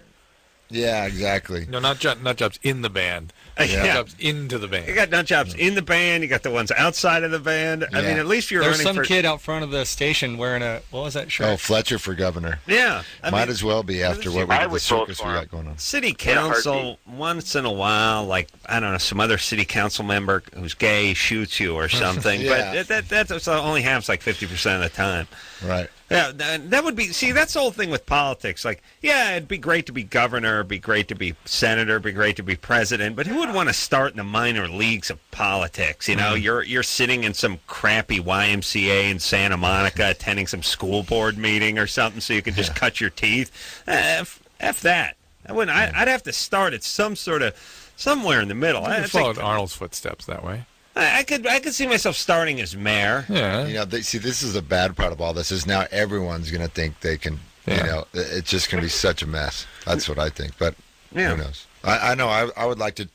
Yeah, exactly. No, not jobs in the band. Nut jobs into the band. You got nut jobs in the band. You got the ones outside of the band. Yeah. I mean, at least you're There's running some kid out front of the station wearing what was that shirt? Oh, Fletcher for governor. Yeah. Might as well be after what the circus we got going on. City council, once in a while, like, I don't know, some other city council member who's gay shoots you or something. But that only happens like 50% of the time. Right. Yeah, that would be, that's the whole thing with politics. Like, yeah, it'd be great to be governor, it'd be great to be senator, it'd be great to be president, but who would want to start in the minor leagues of politics? You're sitting in some crappy YMCA in Santa Monica attending some school board meeting or something so you can just cut your teeth. F that. I'd have to start at somewhere in the middle. I followed Arnold's footsteps that way. I could see myself starting as mayor. Yeah. This is the bad part of all this is now everyone's going to think they can, it's just going to be such a mess. That's what I think. But who knows? I know I would like to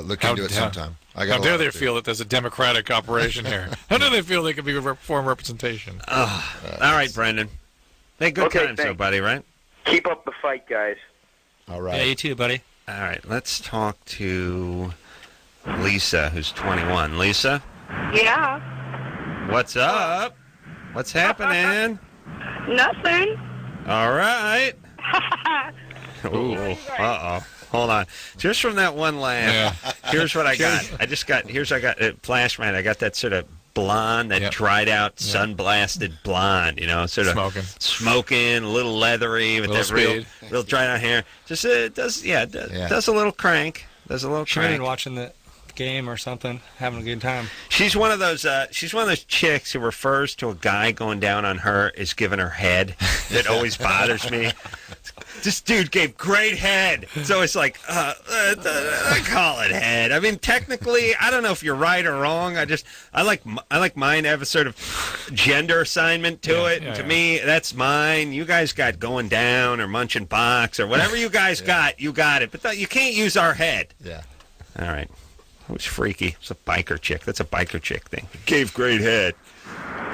look into it sometime. How dare they feel that there's a democratic operation here? How dare they feel they could be form representation? All right, Brendan. Hey, good times, though, buddy, right? Keep up the fight, guys. All right. Yeah, you too, buddy. All right, let's talk to Lisa, who's 21. Lisa? Yeah. What's up? What's happening? Nothing. All right. Ooh, uh-oh. Hold on. Just from that one laugh, here's what I got. I got Flashman. I got that sort of blonde, that dried out, sun-blasted blonde, sort of smoking, a little leathery with that real dried out hair. Just does a little crank. Does a little crank. Been watching the game or something, having a good time. She's one of those chicks who refers to a guy going down on her as giving her head. That always bothers me. This dude gave great head. So it's like, I call it head. I mean, technically, I don't know if you're right or wrong. I like mine to have a sort of gender assignment to it. And to me, that's mine. You guys got going down or munching box or whatever you guys got, you got it. But you can't use our head. Yeah. All right. Who's freaky? It's a biker chick. That's a biker chick thing. Gave great head.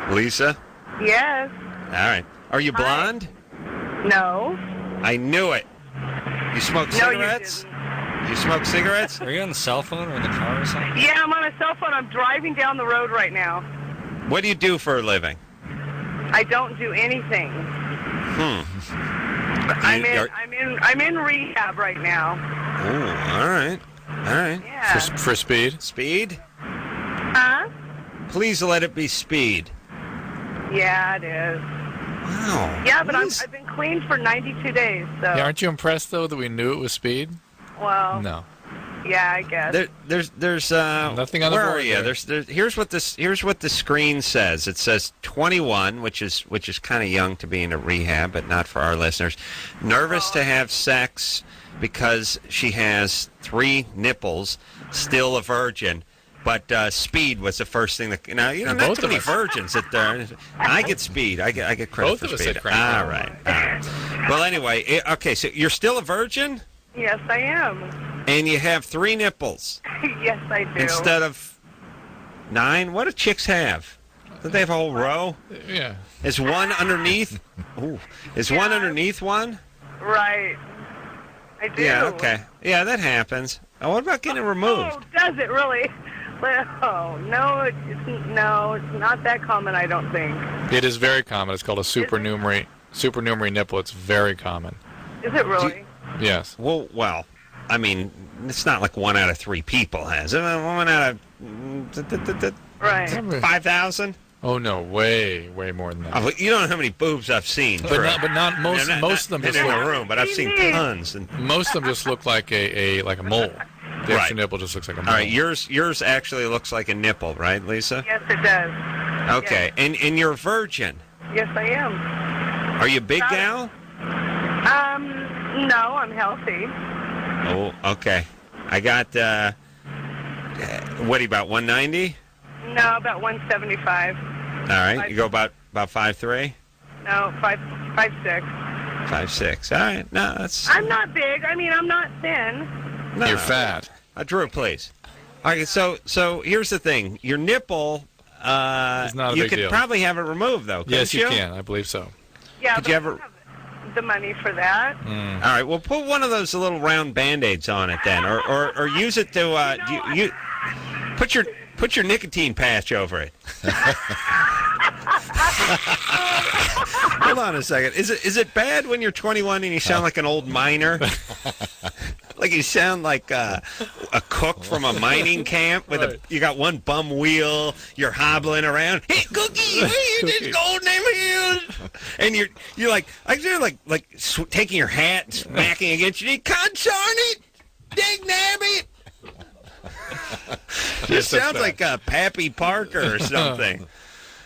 Lisa? Yes. All right. Are you blonde? No. I knew it. You smoke cigarettes? You smoke cigarettes? Are you on the cell phone or in the car or something? Yeah, I'm on a cell phone. I'm driving down the road right now. What do you do for a living? I don't do anything. I'm in rehab right now. Oh, all right. Yeah. For speed? Speed? Huh? Please let it be speed. Yeah, it is. Wow. Yeah, but I've been clean for 92 days, so. Yeah, aren't you impressed, though, that we knew it was speed? Well. No. Yeah, I guess. There's nothing on the where board are you? there. Here's what the screen says. It says 21, which is kind of young to be in a rehab, but not for our listeners. Nervous to have sex because she has 3 nipples, still a virgin. But speed was the first thing that. Now you know, not too many virgins that there. I get speed. I get credit Both for of us speed. said credit. All right. Well, anyway, okay. So you're still a virgin, Yes, I am. and you have 3 nipples Yes, I do. instead of 9. What do chicks have? Do they have a whole row? Yeah. Is one underneath? Ooh. Is one underneath one? Right. I do. Yeah. Okay. Yeah, that happens. What about getting it removed? Oh, does it really? Well, no, it's not that common, I don't think. It is very common. It's called a supernumerary nipple. It's very common. Is it really? Yes. Well, I mean, it's not like 1 out of 3 people has it. 1 out of right 5,000. Oh no, way more than that. Oh, you don't know how many boobs I've seen. But not most. Most of them just in look a room, but I've seen tons. And most of them just look like a mole. The extra nipple just looks like a mole. All right, yours actually looks like a nipple, right, Lisa? Yes, it does. Okay, Yes. and you're a virgin. Yes, I am. Are you a big gal? No, I'm healthy. Oh, okay. I got what are you, about 190? No, about 175. All right, you go about 5'3"? No, 5'6". 5'6". All right, no, that's. I'm not big. I mean, I'm not thin. No, You're fat. Drew, please. All right, so here's the thing. Your nipple, it's not a you big could deal. probably have it removed, though. Yes, you you can. I believe so. Yeah, Could but you I ever? don't have the money for that. All right, well, put one of those little round Band-Aids on it then, or use it to you put your nicotine patch over it. Hold on a second. Is it bad when you're 21 and you sound like an old miner? Like you sound like a cook from a mining camp with you got one bum wheel, you're hobbling around. Hey, Cookie, where you just going them hills? And you're like taking your hat and smacking against your knee. Consarn it, dig nabbit. Just sounds like Pappy Parker or something.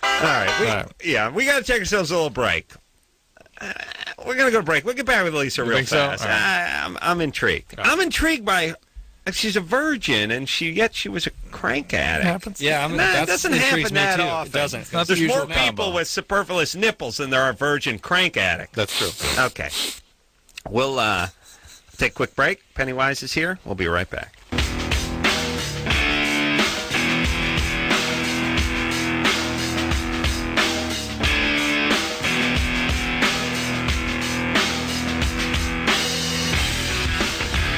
All right, we got to take ourselves a little break. We're going to go to break. We'll get back with Lisa real fast. So? Right. I'm intrigued. I'm intrigued by she's a virgin and she was a crank addict. It happens. Yeah, That doesn't happen that often. It doesn't. It's not the There's usual more people combo. with superfluous nipples than there are virgin crank addicts. That's true. Okay. We'll take a quick break. Pennywise is here. We'll be right back.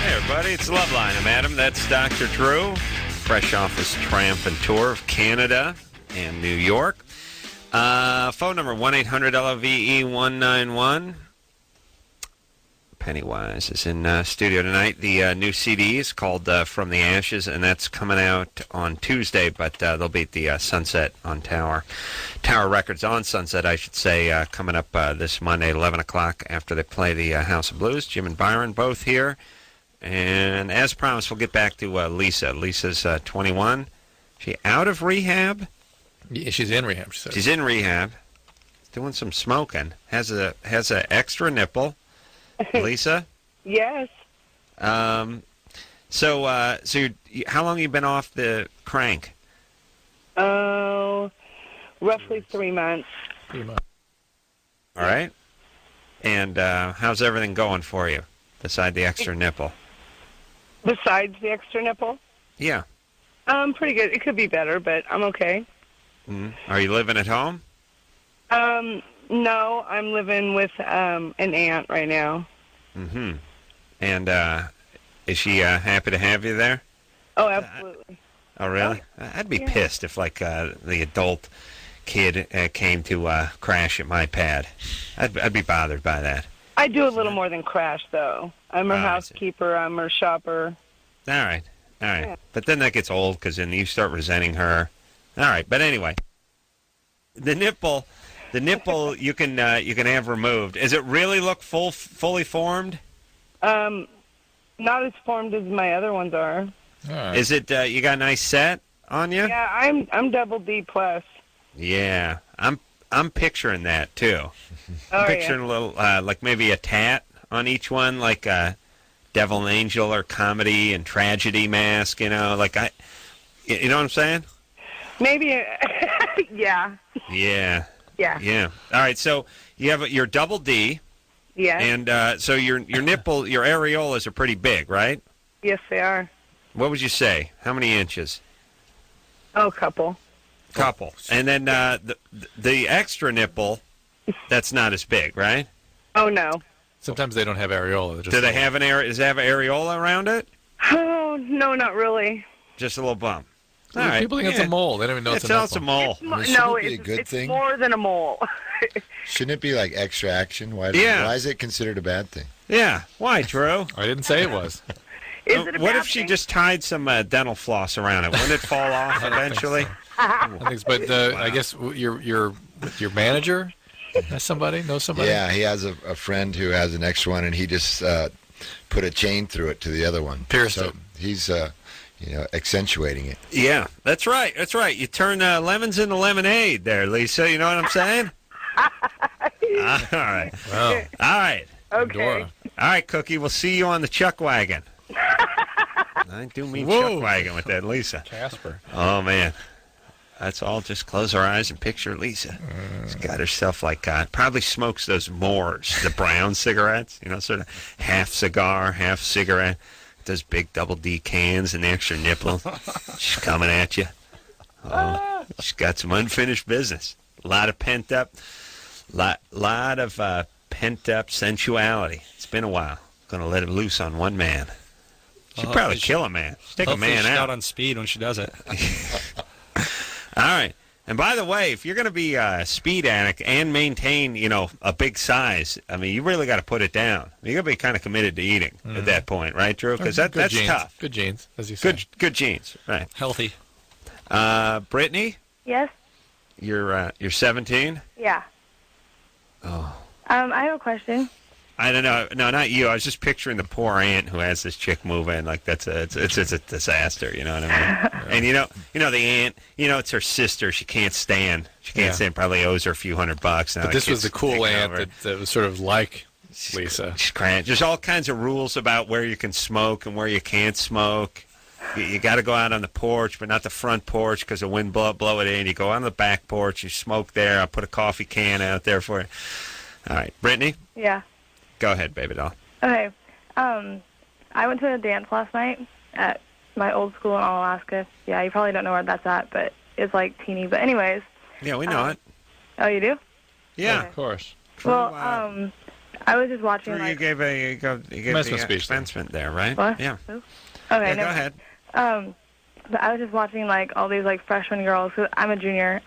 Everybody, it's Loveline. I'm Adam. That's Dr. Drew, fresh off his triumphant tour of Canada and New York. Phone number 1-800-LOVE-191. Pennywise is in studio tonight. The new CD is called From the Ashes, and that's coming out on Tuesday, but they'll be at the Sunset on Tower Records on Sunset, I should say, coming up this Monday at 11 o'clock after they play the House of Blues. Jim and Byron both here. And as promised, we'll get back to Lisa. Lisa's 21. She out of rehab? Yeah, she's in rehab. She said. She's in rehab, doing some smoking. Has a extra nipple. Lisa. Yes. So how long have you been off the crank? Oh, roughly 3 months. 3 months. All right. And how's everything going for you, beside the extra nipple? Besides the extra nipple? Yeah. Pretty good. It could be better, but I'm okay. Are you living at home? No, I'm living with an aunt right now. Mm-hmm. And Is she happy to have you there? Oh, absolutely. Oh, really? I'd be pissed if, like, the adult kid came to crash at my pad. I'd be bothered by that. I do a little more than crash, though. I'm her housekeeper. I'm her shopper. All right. Yeah. But then that gets old because then you start resenting her. All right. But anyway, the nipple you can have removed. Does it really look fully formed? Not as formed as my other ones are. All right. Is it you got a nice set on you? Yeah, I'm double D plus. Yeah, I'm picturing that too. I'm picturing a little like maybe a tat on each one, like a devil and angel or comedy and tragedy mask. You know, like you know what I'm saying? Maybe, yeah. Yeah. Yeah. Yeah. All right. So you have your double D. Yeah. And so your nipple, your areolas are pretty big, right? Yes, they are. What would you say? How many inches? Oh, couple. And then the extra nipple, that's not as big, right? Oh, no. Sometimes they don't have areola. Do they have does it have an areola around it? Oh, no, not really. Just a little bump. All right. People think it's a mole. They don't even know it's a nipple. It's a mole. It's more than a mole. Shouldn't it be like extra action? Why is it considered a bad thing? Yeah. Why, Drew? I didn't say it was. What if she just tied some dental floss around it? Wouldn't it fall off eventually? I think so. But I guess your manager has somebody? Knows somebody? Yeah, he has a friend who has an extra one, and he just put a chain through it to the other one. Pierced so it. He's accentuating it. Yeah, that's right. That's right. You turn lemons into lemonade there, Lisa. You know what I'm saying? All right. Wow. All right. Okay. All right, Cookie. We'll see you on the chuck wagon. I do mean chuck wagon with that, Lisa. Casper. Oh, man. That's all. Just close our eyes and picture Lisa. She's got herself like probably smokes those Moors, the brown cigarettes, sort of half cigar, half cigarette. Those big double D cans and the extra nipple. She's coming at you. Oh, she's got some unfinished business. A lot of pent up sensuality. It's been a while. Gonna let it loose on one man. She'd probably kill a man. She'd take a man she's out on speed when she does it. All right. And by the way, if you're going to be a speed addict and maintain, a big size, I mean, you really got to put it down. You're going to be kind of committed to eating at that point, right, Drew? Because that's genes. tough. Good genes, as you say. Good genes, right? Healthy. Brittany, Yes? you're 17. Yeah. Oh. I have a question. I don't know. No, not you. I was just picturing the poor aunt who has this chick move in. Like it's a disaster. You know what I mean? And the aunt. It's her sister. She can't stand. Probably owes her a few $100. Now But this was the cool aunt that was sort of like Lisa. She's crying. There's all kinds of rules about where you can smoke and where you can't smoke. You got to go out on the porch, but not the front porch because the wind blow it in. You go on the back porch. You smoke there. I'll put a coffee can out there for you. All right, Brittany. Yeah. Go ahead, baby doll. Okay. I went to a dance last night at my old school in Alaska. Yeah, you probably don't know where that's at, but it's like teeny. But anyways. Yeah, we know it. Oh, you do? Yeah, okay. Of course. Well, I was just watching. You gave the commencement there, right? What? Yeah. Okay. Yeah, go ahead. But I was just watching like all these like freshman girls. Cause I'm a junior.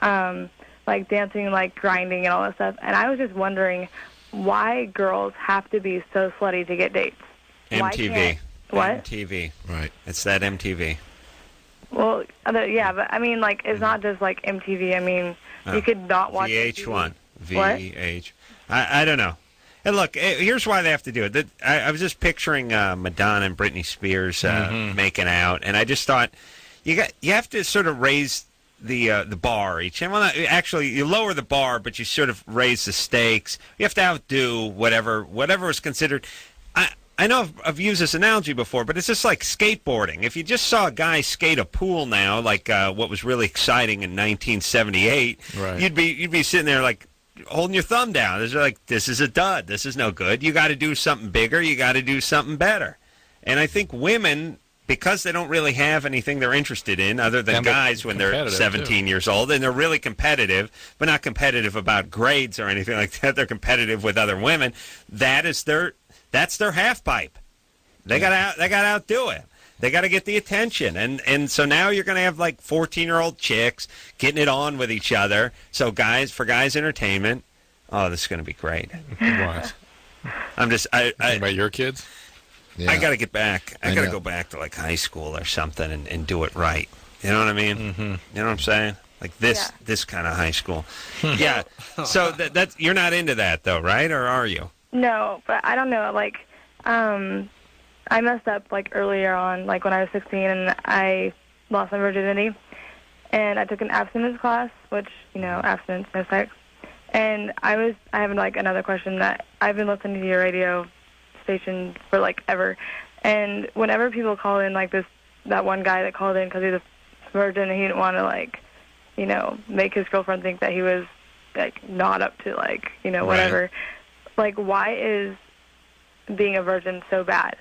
Like dancing, like grinding, and all that stuff. And I was just wondering why girls have to be so slutty to get dates. MTV. What? MTV. Right. It's that MTV. Well, yeah, but I mean, like, it's not just like MTV. I mean, you could not watch VH1. MTV. VH. I don't know. And look, here's why they have to do it. I was just picturing Madonna and Britney Spears making out, and I just thought you have to sort of raise the bar each time. Well, actually, you lower the bar, but you sort of raise the stakes. You have to outdo whatever is considered. I know I've used this analogy before, but it's just like skateboarding. If you just saw a guy skate a pool now, like what was really exciting in 1978, right. you'd be sitting there like holding your thumb down. It's like, this is a dud. This is no good. You got to do something bigger. You got to do something better. And I think women, because they don't really have anything they're interested in other than guys when they're 17 years old, and they're really competitive, but not competitive about grades or anything like that. They're competitive with other women. That's their half pipe. They got to outdo it. They got to get the attention. And so now you're going to have like 14-year-old chicks getting it on with each other. So for guys' entertainment. Oh, this is going to be great. What? I'm just Thinking about your kids? Yeah. I got to get back. I got to go back to like high school or something and do it right. You know what I mean? Mm-hmm. You know what I'm saying? Like this kind of high school. Yeah. So that's you're not into that though, right? Or are you? No, but I don't know. Like, I messed up like earlier on, like when I was 16, and I lost my virginity, and I took an abstinence class, which abstinence, no sex. And I have like another question that I've been listening to your radio station for like ever, and whenever people call in, like that one guy that called in because he was a virgin and he didn't want to like, make his girlfriend think that he was like not up to like, whatever. Right. Like, why is being a virgin so bad?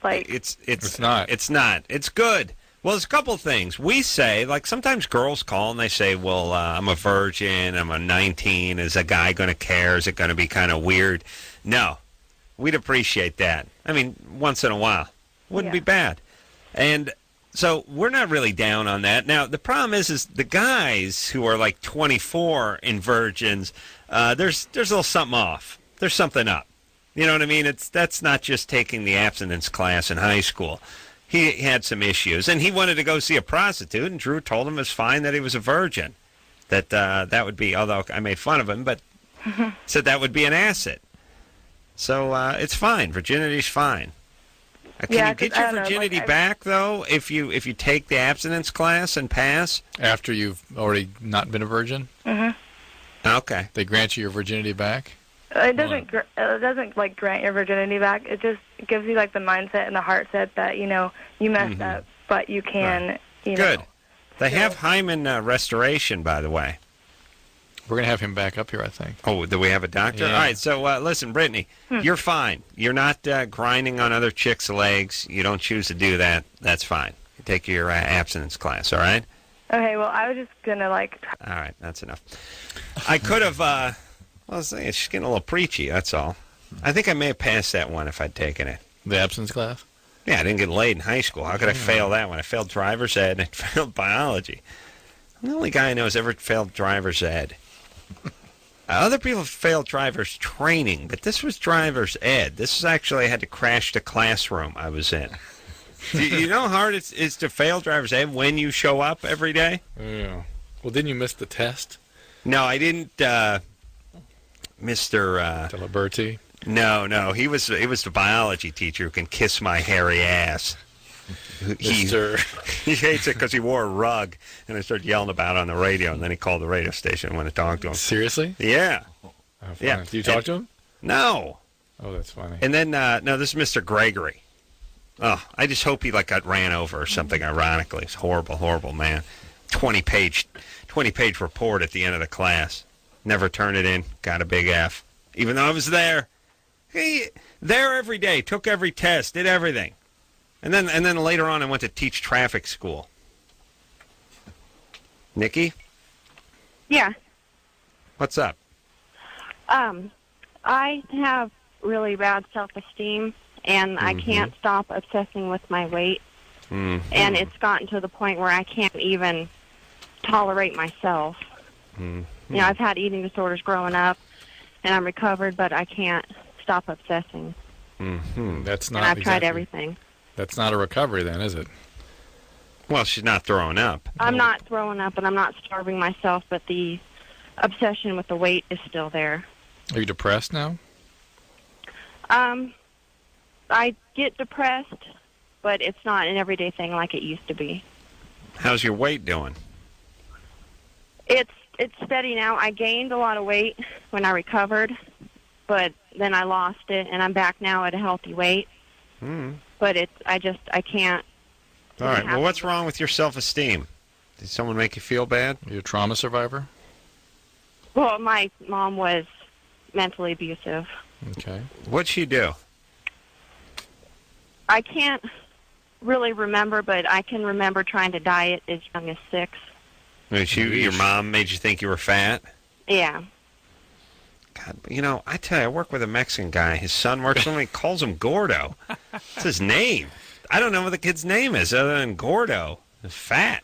Like, it's not. It's not. It's good. Well, there's a couple things. We say, like, sometimes girls call and they say, well, I'm a virgin, I'm a 19, is a guy going to care? Is it going to be kind of weird? No. We'd appreciate that. I mean, once in a while. Wouldn't be bad. And so we're not really down on that. Now, the problem is the guys who are like 24 and virgins, there's a little something off. There's something up. You know what I mean? That's not just taking the abstinence class in high school. He had some issues, and he wanted to go see a prostitute, and Drew told him it was fine that he was a virgin. That would be, although I made fun of him, but said that would be an asset. So it's fine. Virginity's fine. Can you get your virginity back, though, if you take the abstinence class and pass? After you've already not been a virgin? Mm-hmm. Okay. They grant you your virginity back? It doesn't like grant your virginity back. It just gives you like the mindset and the heart set that you messed up, but you can. Right. Good. They have hymen restoration, by the way. We're gonna have him back up here, I think. Oh, do we have a doctor? Yeah. All right. So listen, Brittany, you're fine. You're not grinding on other chicks' legs. You don't choose to do that. That's fine. You take your abstinence class. All right. Okay. Well, I was just gonna like. All right. That's enough. I could have. I was saying, she's getting a little preachy, that's all. I think I may have passed that one if I'd taken it. The abstinence class? Yeah, I didn't get laid in high school. How could I fail that one? I failed driver's ed and I failed biology. I'm the only guy I know who's ever failed driver's ed. Other people have failed driver's training, but this was driver's ed. This is actually, I had to crash the classroom I was in. You know how hard it is to fail driver's ed when you show up every day? Yeah. Well, didn't you miss the test? No, I didn't... Mr. Deliberti? No. He was the biology teacher who can kiss my hairy ass. He hates it because he wore a rug, and I started yelling about it on the radio, and then he called the radio station and went to talk to him. Seriously? Yeah. Oh, yeah. Do you talk to him? No. Oh, that's funny. And then, no, this is Mr. Gregory. Oh, I just hope he got ran over or something, ironically. It's horrible, horrible, man. 20-page report at the end of the class. Never turned it in. Got a big F. Even though I was there. There every day. Took every test. Did everything. And then later on I went to teach traffic school. Nikki? Yeah. What's up? I have really bad self-esteem, and I can't stop obsessing with my weight. And it's gotten to the point where I can't even tolerate myself. I've had eating disorders growing up, and I'm recovered, but I can't stop obsessing. That's not. And I've tried everything. That's not a recovery, then, is it? Well, she's not throwing up. I'm not throwing up, and I'm not starving myself, but the obsession with the weight is still there. Are you depressed now? I get depressed, but it's not an everyday thing like it used to be. How's your weight doing? It's steady now. I gained a lot of weight when I recovered, but then I lost it, and I'm back now at a healthy weight. But I can't. All right. Well, what's wrong with your self-esteem? Did someone make you feel bad? Are you a trauma survivor? Well, my mom was mentally abusive. Okay. What'd she do? I can't really remember, but I can remember trying to diet as young as 6. Your mom made you think you were fat? Yeah. God, I tell you, I work with a Mexican guy. His son works with him. He calls him Gordo. What's his name? I don't know what the kid's name is other than Gordo. Fat.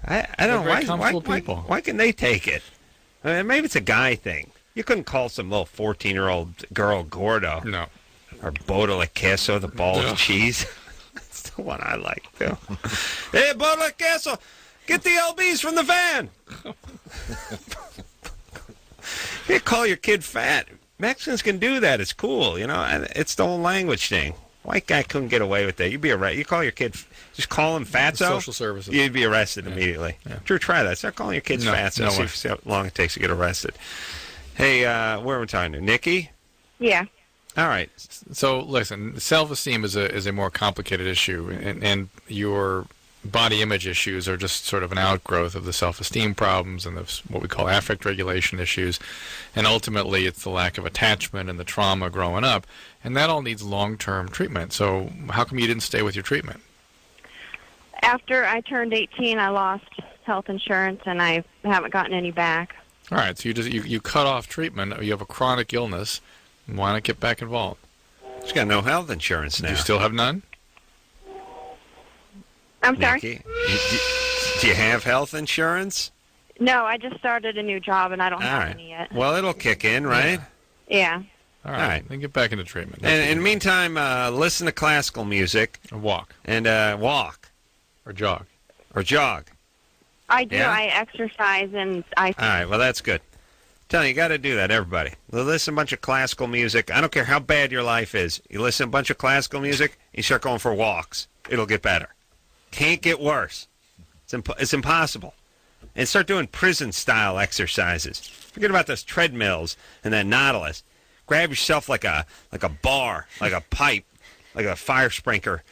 I don't know. Why can they take it? I mean, maybe it's a guy thing. You couldn't call some little 14-year-old girl Gordo. No. Or Bodo of Queso, the ball of cheese. That's the one I like, too. Hey, Bodo of Queso, get the LBs from the van. You call your kid fat. Mexicans can do that. It's cool, you know. It's the whole language thing. White guy couldn't get away with that. You'd be arrested. You call your kid, just call him fatso. Social services. You'd be arrested immediately. Yeah. Drew, try that. Start calling your kids fatso. No See how long it takes to get arrested. Hey, where are we talking to? Nikki? Yeah. All right. So listen, self-esteem is a more complicated issue, and your body image issues are just sort of an outgrowth of the self-esteem problems and what we call affect regulation issues, and ultimately it's the lack of attachment and the trauma growing up, and that all needs long-term treatment. So how come you didn't stay with your treatment? After I turned 18, I lost health insurance, and I haven't gotten any back. All right, so you cut off treatment. You have a chronic illness. Why not get back involved? She's got no health insurance now. Do you still have none? I'm sorry? Nikki, do you have health insurance? No, I just started a new job, and I don't have any yet. Well, it'll kick in, right? Yeah. All right. Then get back into treatment. And in the meantime, listen to classical music. Or walk. And walk. Or jog. Or jog. I do. Yeah? I exercise, and I... All right, well, that's good. Tell you got to do that, everybody. Listen to a bunch of classical music. I don't care how bad your life is. You listen to a bunch of classical music, you start going for walks. It'll get better. Can't get worse. It's impossible. And start doing prison-style exercises. Forget about those treadmills and that Nautilus. Grab yourself like a bar, like a pipe, like a fire sprinkler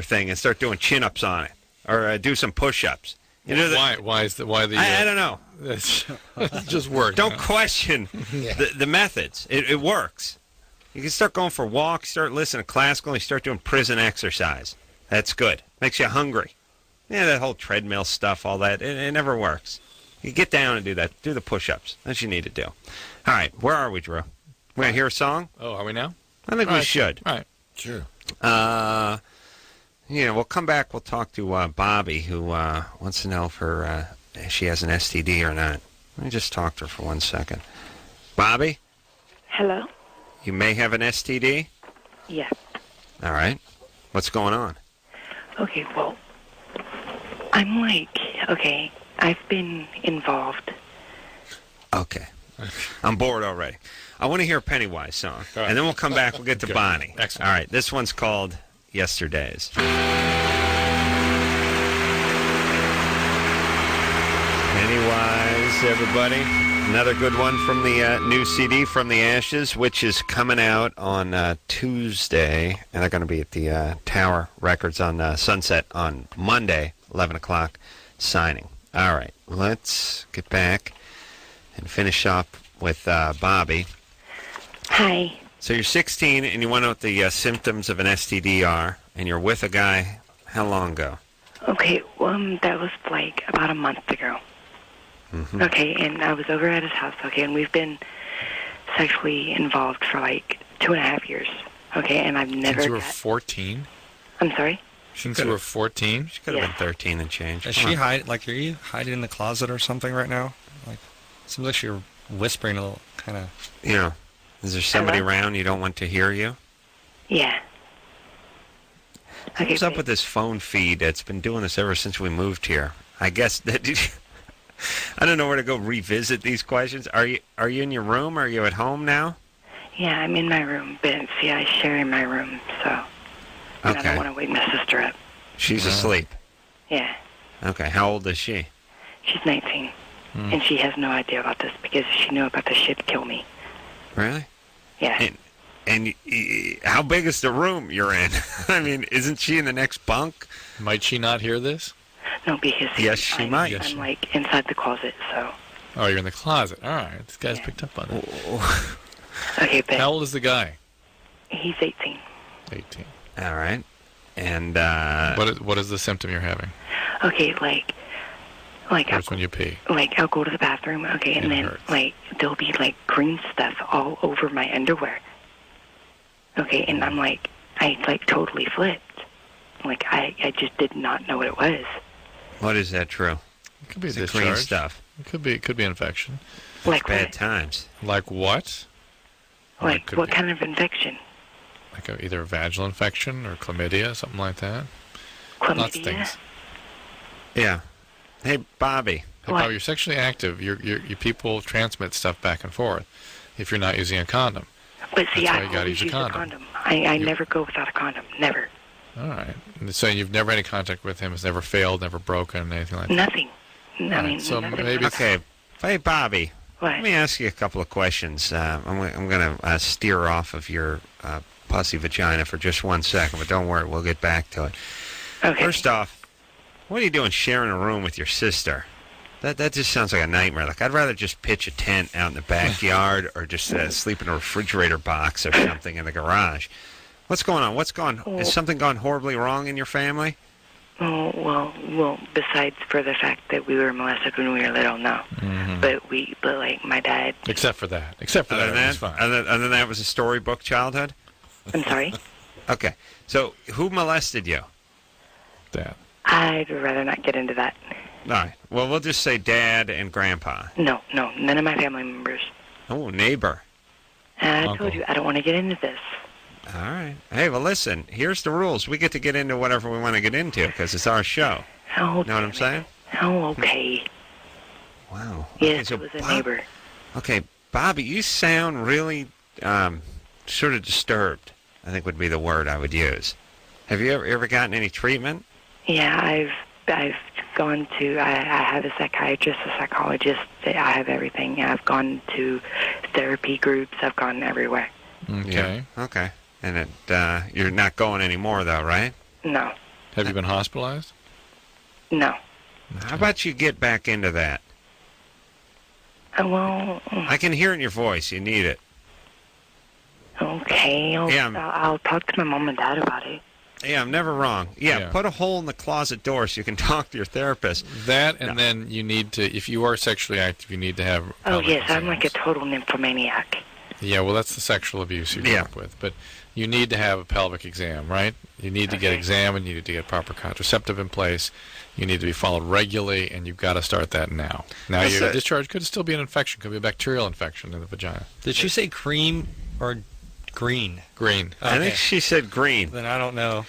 thing, and start doing chin-ups on it, or do some push-ups. You know why the? I don't know. It just works. Don't question the methods. It works. You can start going for walks, start listening to classical, and you start doing prison exercise. That's good. Makes you hungry. Yeah, that whole treadmill stuff, all that, it never works. You get down and do that. Do the push-ups. That's what you need to do. All right, where are we, Drew? We're going to hear a song? Oh, are we now? I think we should. All right. Sure. We'll come back. We'll talk to Bobby, who wants to know if she has an STD or not. Let me just talk to her for 1 second. Bobby? Hello? You may have an STD? Yeah. All right. What's going on? Okay, well, I've been involved. Okay. I'm bored already. I want to hear a Pennywise song, and then we'll come back. We'll get to Bonnie. Excellent. All right, this one's called Yesterdays. Pennywise, everybody. Another good one from the new CD, From the Ashes, which is coming out on Tuesday, and they're going to be at the Tower Records on Sunset on Monday, 11 o'clock, signing. All right, let's get back and finish up with Bobby. Hi. So you're 16, and you want to know what the symptoms of an STD are, and you're with a guy how long ago? Okay, that was like about a month ago. Mm-hmm. Okay, and I was over at his house, okay, and we've been sexually involved for like 2.5 years, okay, and I've never... Since you were 14? I'm sorry? Since you were 14? She could have been 13 and change. Is she hiding, are you hiding in the closet or something right now? Like, seems like you're whispering a little, kind of... Yeah. Is there somebody around you don't want to hear you? Yeah. What's up with this phone feed that's been doing this ever since we moved here? I guess that... I don't know where to go revisit these questions. Are you in your room? Are you at home now? Yeah, I'm in my room, but see, I share in my room, so I don't want to wake my sister up. She's asleep? Yeah. Okay, how old is she? She's 19, and she has no idea about this because if she knew about this, she'd kill me. Really? Yeah. And how big is the room you're in? I mean, isn't she in the next bunk? Might she not hear this? No, because yes, she might. I'm like inside the closet, so. Oh, you're in the closet. All right, this guy's picked up on it. Okay, but how old is the guy? He's 18. 18. All right. And what is the symptom you're having? Okay, like that's when you pee. Like I'll go to the bathroom, okay, and then hurts. like there'll be like green stuff all over my underwear. Okay, and I'm like, I like totally flipped. Like I just did not know what it was. What is that true? It could be it's discharge. Clean stuff. It could be infection. Like bad what? times. Like what? Like what kind of infection? Like either a vaginal infection or chlamydia, something like that. Chlamydia? Lots of things. Yeah. Hey, Bobby. Hey, Bobby, you're sexually active. Your people transmit stuff back and forth if you're not using a condom. But see, That's why I you gotta always use a use condom. I never go without a condom. Never. All right. So you've never had any contact with him. It's never failed, never broken, anything like that? Nothing. I mean, so nothing. maybe Okay. Hey, Bobby. What? Let me ask you a couple of questions. I'm going to steer off of your pussy vagina for just 1 second, but don't worry, we'll get back to it. Okay. First off, what are you doing sharing a room with your sister? That just sounds like a nightmare. Like, I'd rather just pitch a tent out in the backyard or just sleep in a refrigerator box or something in the garage. What's going on? Is something gone horribly wrong in your family? Oh, well, besides for the fact that we were molested when we were little, no. Mm-hmm. But like my dad. Except for that. Other than that was a storybook childhood? I'm sorry? Okay. So, who molested you? Dad. I'd rather not get into that. All right. Well, we'll just say Dad and Grandpa. No, none of my family members. Oh, neighbor. I told you, I don't want to get into this. All right. Hey, well, listen. Here's the rules. We get to get into whatever we want to get into because it's our show. Oh, know what I'm saying? Oh, okay. Wow. Yes, it was a neighbor. Okay, Bobby, you sound really sort of disturbed, I think would be the word I would use. Have you ever gotten any treatment? Yeah, I've gone to, I have a psychiatrist, a psychologist, I have everything. I've gone to therapy groups, I've gone everywhere. Okay. Yeah. Okay. And you're not going anymore, though, right? No. Have you been hospitalized? No. How about you get back into that? Well... I can hear it in your voice. You need it. Okay. I'll talk to my mom and dad about it. Yeah, I'm never wrong. Yeah, put a hole in the closet door so you can talk to your therapist. That, and then you need to, if you are sexually active, you need to have... Oh, yes, I'm like a total nymphomaniac. Yeah, well, that's the sexual abuse you grew up with. But you need to have a pelvic exam, right? You need to get examined. You need to get proper contraceptive in place. You need to be followed regularly, and you've got to start that now. Now, your discharge could still be an infection. Could be a bacterial infection in the vagina. Did she say cream or green? Green. I think she said green. Then I don't know.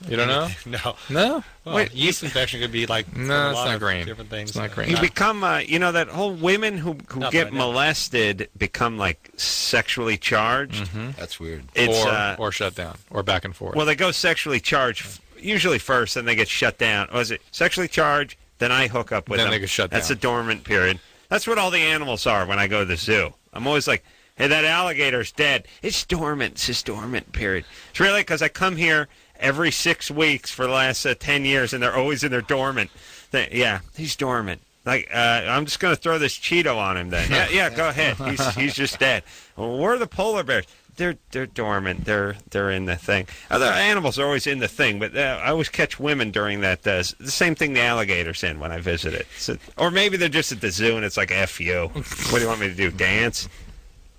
You don't know? No. No? Well, Wait, yeast infection could be like no, a it's lot not of green. different things. It's not green. You become, that whole women who get molested become like sexually charged. Mm-hmm. That's weird. It's, or shut down, or back and forth. Well, they go sexually charged usually first, then they get shut down. Or is it sexually charged? Then I hook up with them. Then they get shut down. That's a dormant period. That's what all the animals are when I go to the zoo. I'm always like, hey, that alligator's dead. It's dormant. It's his dormant period. It's really because I come here every 6 weeks for the last 10 years, and they're always in their dormant. Yeah, he's dormant. Like, I'm just going to throw this Cheeto on him then. Yeah, go ahead. He's just dead. Well, where are the polar bears? They're dormant. They're in the thing. Other animals are always in the thing, but I always catch women during that. The same thing the alligator's in when I visit it. So, or maybe they're just at the zoo and it's like, F you. What do you want me to do, dance?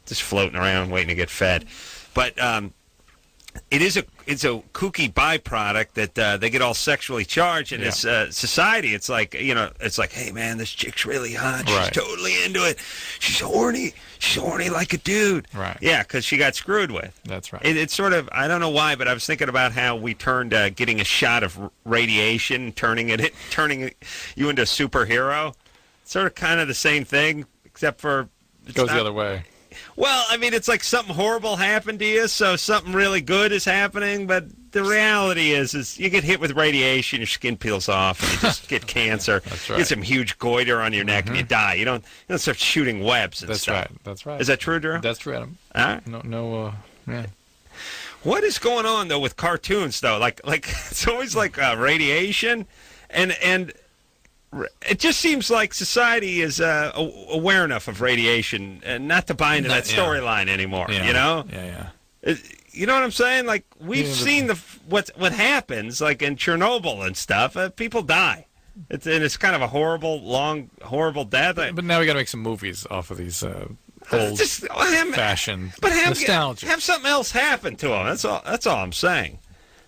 Just floating around waiting to get fed. But it's a kooky byproduct that they get all sexually charged in this society. It's like, hey man, this chick's really hot. She's totally into it. She's horny. She's horny like a dude. Right. Yeah, because she got screwed with. That's right. It's sort of, I don't know why, but I was thinking about how we turned getting a shot of radiation, turning you into a superhero. It's sort of kind of the same thing, except for it goes the other way. Well, I mean, it's like something horrible happened to you, so something really good is happening, but the reality is you get hit with radiation, your skin peels off, and you just get cancer. That's right. You get some huge goiter on your neck, and you die. You don't start shooting webs and stuff. That's right. Is that true, Drew? That's true, Adam. All right. Yeah. What is going on, though, with cartoons, though? Like it's always like radiation, and it just seems like society is aware enough of radiation and not to buy into that storyline anymore. Yeah. You know? Yeah. You know what I'm saying? Like we've seen what happens, like in Chernobyl and stuff. People die. It's kind of a horrible death. But now we got to make some movies off of these. old-fashioned nostalgia. Have something else happen to him. That's all I'm saying.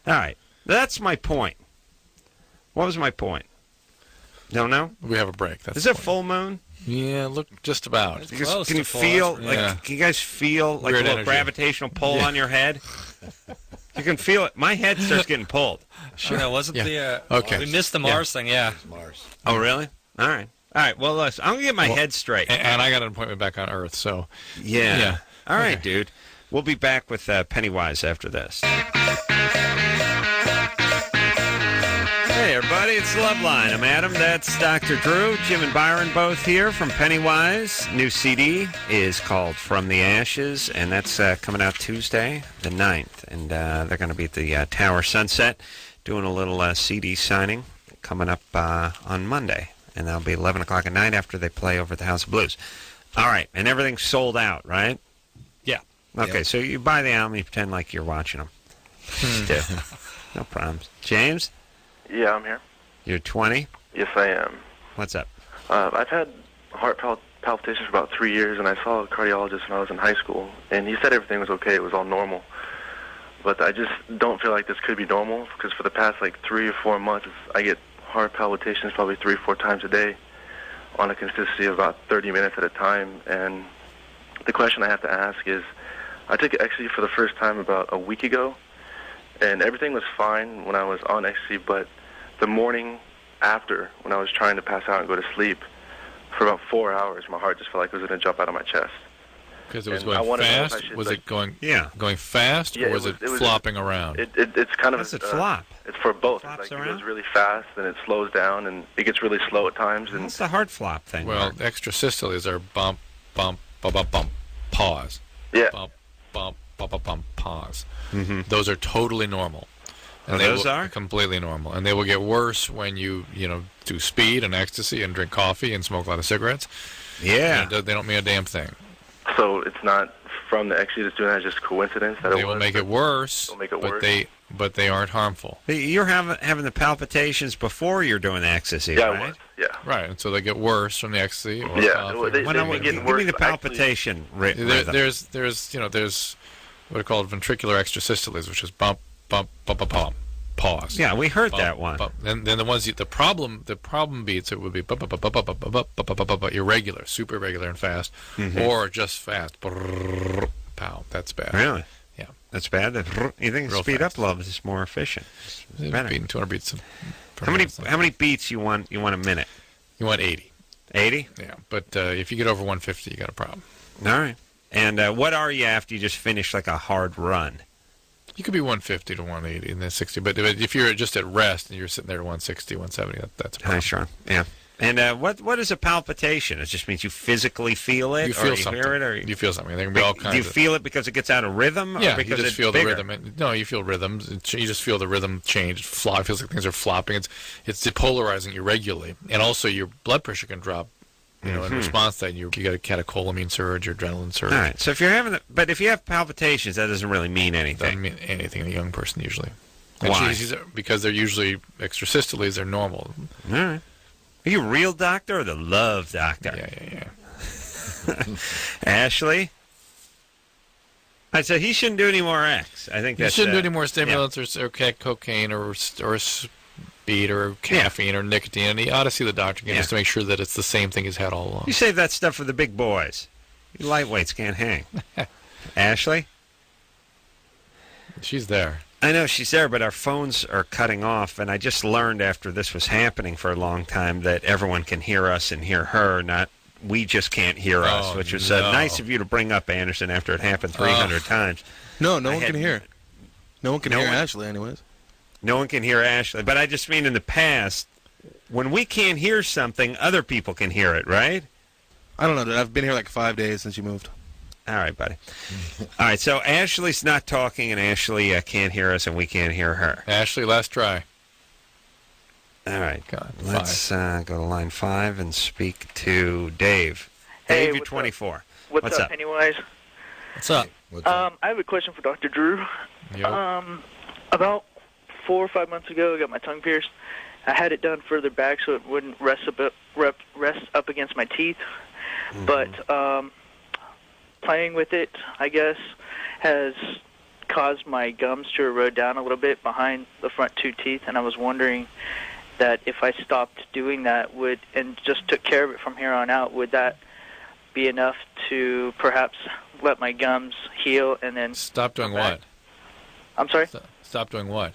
All right. That's my point. What was my point? Don't know? We have a break. Is it full moon? Yeah, look, just about. Can you feel, can you guys feel like Weird a little energy. gravitational pull on your head? You can feel it. My head starts getting pulled. Sure. No, wasn't the... Okay. We missed the Mars thing, yeah. Mars. Oh, really? All right. Well, listen, I'm going to get my head straight. And I got an appointment back on Earth, so... Yeah. All right, dude. We'll be back with Pennywise after this. Hey, everybody, it's Loveline. I'm Adam. That's Dr. Drew. Jim and Byron both here from Pennywise. New CD is called From the Ashes, and that's coming out Tuesday, the 9th. And they're going to be at the Tower Sunset doing a little CD signing coming up on Monday. And that'll be 11 o'clock at night after they play over at the House of Blues. All right, and everything's sold out, right? Yeah. Okay, so you buy the album, you pretend like you're watching them. Just do. No problems. James? Yeah, I'm here. You're 20? Yes, I am. What's up? I've had heart palpitations for about 3 years, and I saw a cardiologist when I was in high school, and he said everything was okay, it was all normal. But I just don't feel like this could be normal, because for the past, 3 or 4 months, I get heart palpitations probably 3 or 4 times a day on a consistency of about 30 minutes at a time. And the question I have to ask is, I took ecstasy for the first time about a week ago, and everything was fine when I was on ecstasy, but the morning after, when I was trying to pass out and go to sleep, for about 4 hours, my heart just felt like it was going to jump out of my chest. Because it was going fast? Was it going fast, or was it flopping around? It's kind of... What's it flop? It's for both. Flops It around? goes really fast, and it slows down, and it gets really slow at times. And What's the heart flop thing? Well, extrasystoles are bump, bump, bump, bump, bump, pause. Yeah. Bump, bump, bump, bump, bump, pause. Mm-hmm. Those are totally normal. Oh, those are? Completely normal. And they will get worse when you do speed and ecstasy and drink coffee and smoke a lot of cigarettes. Yeah. And they don't mean a damn thing. so it's not from the ecstasy that's doing that, it's just coincidence that they will make it worse. They'll make it but worse. But they aren't harmful. You're having the palpitations before you're doing the ecstasy, Yeah, right? Yeah. Right, and so they get worse from the ecstasy. Or Yeah, coffee. well, they get Give worse. me the palpitation rhythm. There's what are called ventricular extrasystoles, which is bump, bump, bump, bump, bump, pause. Yeah, we heard bump, that one. Bump. And then the ones the problem beats, it would be bump, bump, bump, bump, bump, bump, bump, bump, bump, irregular, super irregular and fast, or just fast. Brrr, pow, that's bad. Really? Yeah, that's bad. You think Real speed fast. up love is more efficient? It's better. Beating 200 beats. How many beats you want a minute? You want 80. 80? Yeah, but if you get over 150, you got a problem. All right. And what are you after you just finish like a hard run? You could be 150 to 180 and then 60, but if you're just at rest and you're sitting there at 160, 170, that's a problem. Nice run. Yeah. And what is a palpitation? It just means you physically feel it, You feel or you something. hear it, or You feel something. There can be all kinds. Do you feel it because it gets out of rhythm? Yeah, or because you just it's feel bigger? the rhythm. No, you feel rhythms. You just feel the rhythm change. It feels like things are flopping. It's depolarizing irregularly, and also your blood pressure can drop. In response to that, you get a catecholamine surge or adrenaline surge. All right. So if you're having, but if you have palpitations, that doesn't really mean anything. Doesn't mean anything in a young person usually. And Why? Because they're usually extrasystoles. They're normal. All right. Are you a real doctor or the love doctor? Yeah. Ashley? All right, so he shouldn't do any more X. I think You that's... shouldn't do any more stimulants or cocaine or speed or caffeine or nicotine. And he ought to see the doctor again just to make sure that it's the same thing he's had all along. You save that stuff for the big boys. You lightweights can't hang. Ashley? She's there. I know she's there, but our phones are cutting off, and I just learned after this was happening for a long time that everyone can hear us and hear her, not we just can't hear us, which was nice of you to bring up, Anderson, after it happened 300 times. No one can hear. No one can hear Ashley anyways. No one can hear Ashley, but I just mean in the past, when we can't hear something, other people can hear it, right? I don't know, dude. I've been here like 5 days since you moved. All right, buddy. All right, so Ashley's not talking, and Ashley can't hear us, and we can't hear her. Ashley, last try. All right, let's go to line 5 and speak to Dave. Hey, Dave, you're what's 24. What's up, Pennywise? What's up? I have a question for Dr. Drew. About 4 or 5 months ago, I got my tongue pierced. I had it done further back so it wouldn't rest up against my teeth. But playing with it, I guess, has caused my gums to erode down a little bit behind the front 2 teeth, and I was wondering that if I stopped doing that and just took care of it from here on out, would that be enough to perhaps let my gums heal and then stop doing what? I'm sorry? Stop doing what?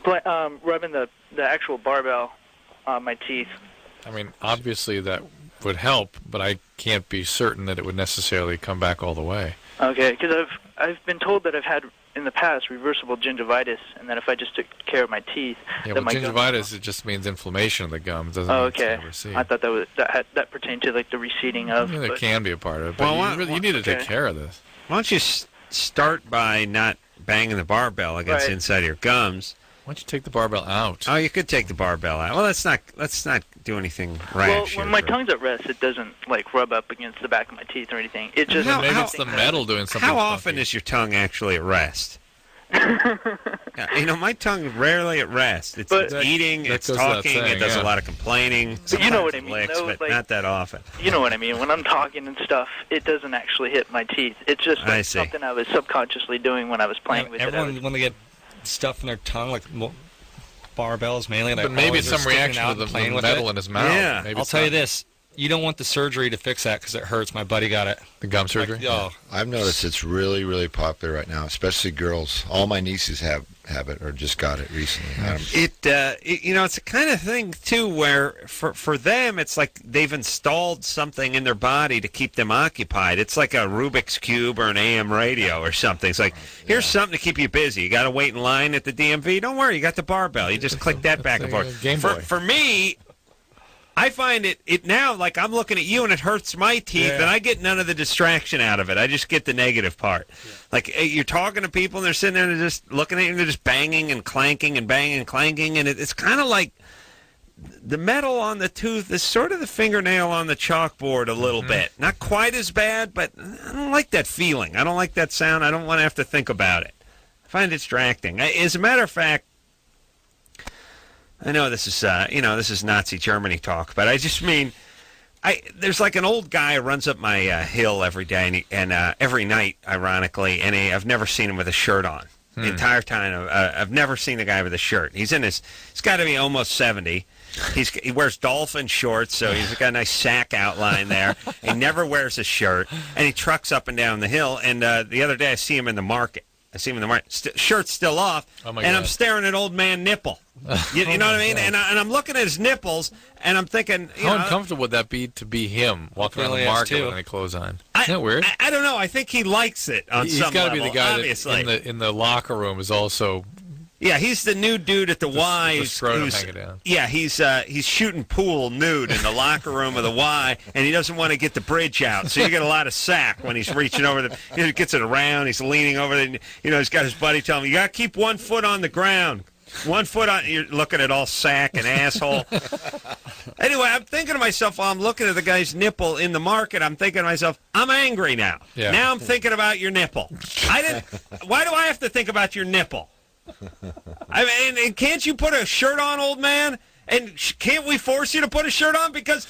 Rubbing the actual barbell on my teeth. I mean, obviously that would help, but I can't be certain that it would necessarily come back all the way. Okay, because I've been told that I've had in the past reversible gingivitis, and that if I just took care of my teeth, yeah, that well, my gingivitis it just means inflammation of the gums. Doesn't Oh, mean okay. it's recede. I thought that pertained to like the receding of. I mean, that but- can be a part of it, but you need to take care of this. Why don't you start by not banging the barbell against the inside of your gums? Why don't you take the barbell out? Oh, you could take the barbell out. Well, let's not do anything rash. Well, here when my for- tongue's at rest, it doesn't like rub up against the back of my teeth or anything. It just maybe it's the metal doing something. How often is your tongue actually at rest? My tongue rarely at rest. It's eating, it's talking, it does a lot of complaining. But you know what I Sometimes it mean, licks, though, but like- not that often. You know what I mean? When I'm talking and stuff, it doesn't actually hit my teeth. It's just I like see. something I was subconsciously doing when I was playing with Everyone, when they get stuff in their tongue, like barbells mainly, But maybe it's some reaction to the metal in his mouth. Yeah, Maybe I'll it's tell you not- this. You don't want the surgery to fix that because it hurts. My buddy got it. The gum surgery? I've noticed it's really, really popular right now, especially girls. All my nieces have it or just got it recently. It's the kind of thing too where for them it's like they've installed something in their body to keep them occupied. It's like a Rubik's cube or an AM radio or something. It's like here's something to keep you busy. You got to wait in line at the DMV. Don't worry, you got the barbell. You just click that back and forth. Game Boy. For me, I find it now like I'm looking at you and it hurts my teeth and I get none of the distraction out of it. I just get the negative part. Like you're talking to people and they're sitting there and they're just looking at you and they're just banging and clanking and banging and clanking and it's kind of like the metal on the tooth is sort of the fingernail on the chalkboard a little bit. Not quite as bad, but I don't like that feeling. I don't like that sound. I don't want to have to think about it. I find it distracting. As a matter of fact, I know this is Nazi Germany talk, but I just mean, there's like an old guy who runs up my hill every day and every night, ironically, and I've never seen him with a shirt on. The entire time, I've never seen a guy with a shirt. He's got to be almost 70. He wears dolphin shorts, so he's got a nice sack outline there. He never wears a shirt, and he trucks up and down the hill. And the other day, I see him in the market. Shirt's still off, and I'm staring at old man nipple. You know what I mean? And I'm looking at his nipples, and I'm thinking, how uncomfortable would that be to be him walking around the market with any clothes on? Isn't that weird? I don't know. I think he likes it on some level. He's got to be the guy obviously. that in the locker room is also. Yeah, he's the new dude at the Y. Scrotum hanging down. Yeah, he's shooting pool nude in the locker room of the Y, and he doesn't want to get the bridge out. So you get a lot of sack when he's reaching over he gets it around. He's leaning over there. He's got his buddy telling him, "You got to keep 1 foot on the ground." 1 foot on. You're looking at all sack and asshole. Anyway, I'm thinking to myself while I'm looking at the guy's nipple in the market. I'm thinking to myself, I'm angry now. Yeah. Now I'm thinking about your nipple. Why do I have to think about your nipple? I mean, and can't you put a shirt on, old man? And can't we force you to put a shirt on? Because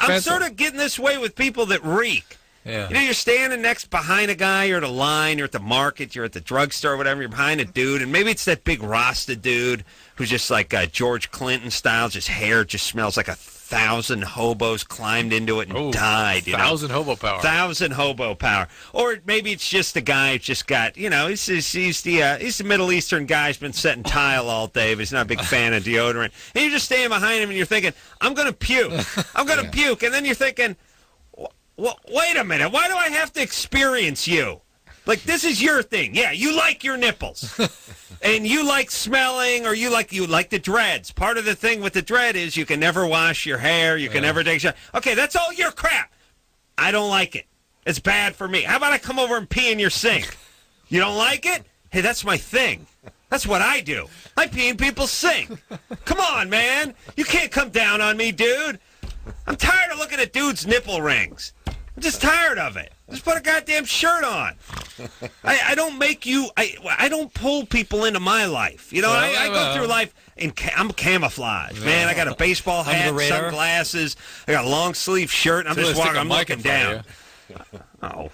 I'm sort of getting this way with people that reek. Yeah. You're standing behind a guy, you're at a line, you're at the market, you're at the drugstore, or whatever, you're behind a dude, and maybe it's that big Rasta dude who's just like George Clinton style, just hair just smells like 1,000 hobos climbed into it and died. 1,000 hobo power. 1,000 hobo power. Or maybe it's just a guy who just got, he's the Middle Eastern guy who's been setting tile all day, but he's not a big fan of deodorant. And you're just standing behind him and you're thinking, I'm going to puke. I'm going to puke. And then you're thinking, well, wait a minute. Why do I have to experience you? Like, this is your thing. Yeah, you like your nipples. And you like smelling, or you like the dreads. Part of the thing with the dread is you can never wash your hair. You can never take a shower. Okay, that's all your crap. I don't like it. It's bad for me. How about I come over and pee in your sink? You don't like it? Hey, that's my thing. That's what I do. I pee in people's sink. Come on, man. You can't come down on me, dude. I'm tired of looking at dudes' nipple rings. I'm just tired of it. Just put a goddamn shirt on. I don't make you. I don't pull people into my life. I go through life I'm camouflage, man. I got a baseball hat, sunglasses. I got a long sleeve shirt. I'm just walking. I'm looking down. Oh,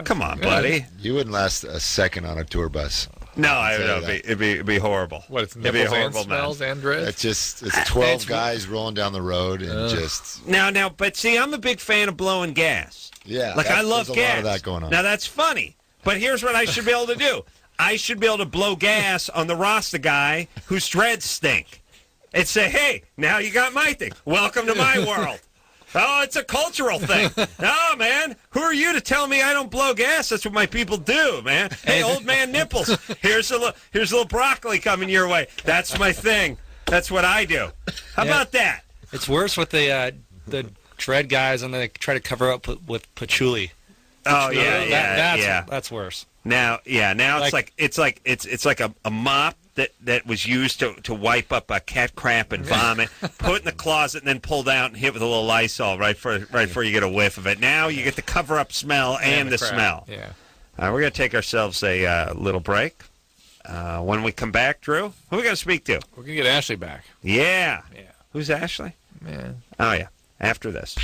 come on, Yeah. buddy. You wouldn't last a second on a tour bus. No, it'd be horrible. What, it's It'd be a nipples and horrible smells and dreads? It's 12 guys rolling down the road and just... Now, but see, I'm a big fan of blowing gas. Yeah. Like, I love there's gas. a lot of that going on. Now, that's funny. But here's what I should be able to do. I should be able to blow gas on the Rasta guy whose dreads stink. And say, hey, now you got my thing. Welcome to my world. Oh, it's a cultural thing. No, man. Who are you to tell me I don't blow gas? That's what my people do, man. Hey, old man nipples. Here's a little broccoli coming your way. That's my thing. That's what I do. How about that? It's worse with the dread guys, and they try to cover up with patchouli. Oh yeah, That's worse. Now it's like a mop that was used to wipe up cat crap and vomit, put in the closet, and then pulled out and hit with a little Lysol right before you get a whiff of it. Now you get the cover-up smell and the smell. Yeah. We're going to take ourselves a little break. When we come back, Drew, who are we going to speak to? We're going to get Ashley back. Yeah. Who's Ashley? Yeah. Oh, yeah. After this.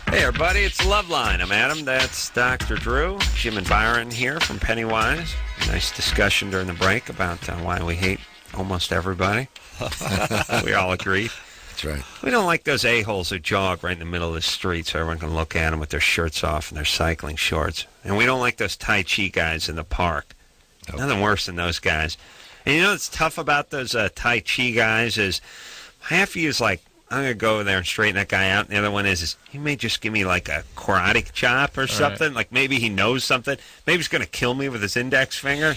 Hey, everybody, it's Loveline. I'm Adam. That's Dr. Drew. Jim and Byron here from Pennywise. Nice discussion during the break about why we hate almost everybody. We all agree. That's right. We don't like those a-holes who jog right in the middle of the street so everyone can look at them with their shirts off and their cycling shorts. And we don't like those Tai Chi guys in the park. Nope. Nothing worse than those guys. And you know what's tough about those Tai Chi guys is half of you is like, I'm going to go there and straighten that guy out. And the other one is he may just give me like a karate chop or something. Right. Like maybe he knows something. Maybe he's going to kill me with his index finger.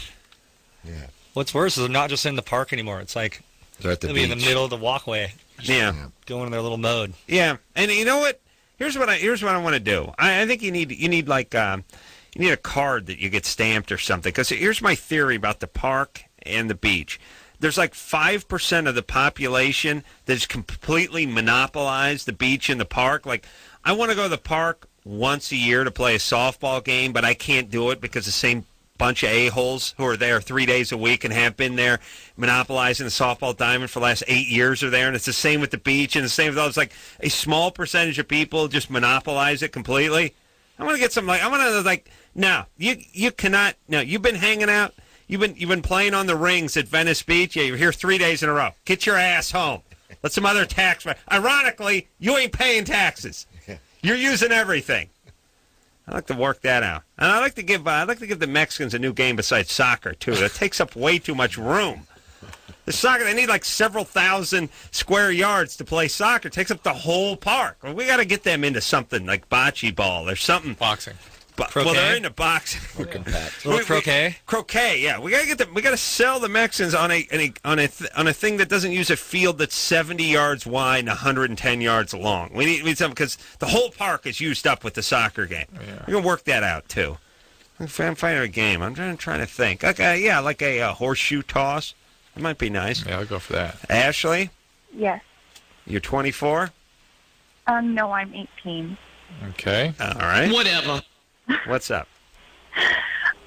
Yeah. What's worse is they're not just in the park anymore. It's like they're at the beach. In the middle of the walkway. Yeah. Going in their little mode. Yeah. And you know what? Here's what I want to do. I think you need like you need a card that you get stamped or something. Because here's my theory about the park and the beach. There's like 5% of the population that's completely monopolized the beach and the park. Like, I want to go to the park once a year to play a softball game, but I can't do it because the same bunch of a-holes who are there 3 days a week and have been there monopolizing the softball diamond for the last 8 years are there. And it's the same with the beach and the same with all. It's like a small percentage of people just monopolize it completely. I want to get some, like, I want to, like, no, you cannot, no, you've been hanging out. You've been playing on the rings at Venice Beach. Yeah, you're here 3 days in a row. Get your ass home. Let some other tax. Ironically, you ain't paying taxes. You're using everything. I like to work that out, and I like to give the Mexicans a new game besides soccer too. That takes up way too much room. The soccer, they need like several thousand square yards to play soccer. It takes up the whole park. Well, we got to get them into something like bocce ball or something. Boxing. Well, they're into boxing. More compact. Croquet. Croquet, yeah. We gotta get them. We gotta sell the Mexicans on a thing that doesn't use a field that's 70 yards wide and 110 yards long. We need something because the whole park is used up with the soccer game. Yeah. We're gonna work that out too. I'm finding a game. I'm trying to think. Okay, yeah, like a horseshoe toss. It might be nice. Yeah, I'll go for that. Ashley, Yes. you're 24. No, I'm 18. Okay. All right. Whatever. What's up?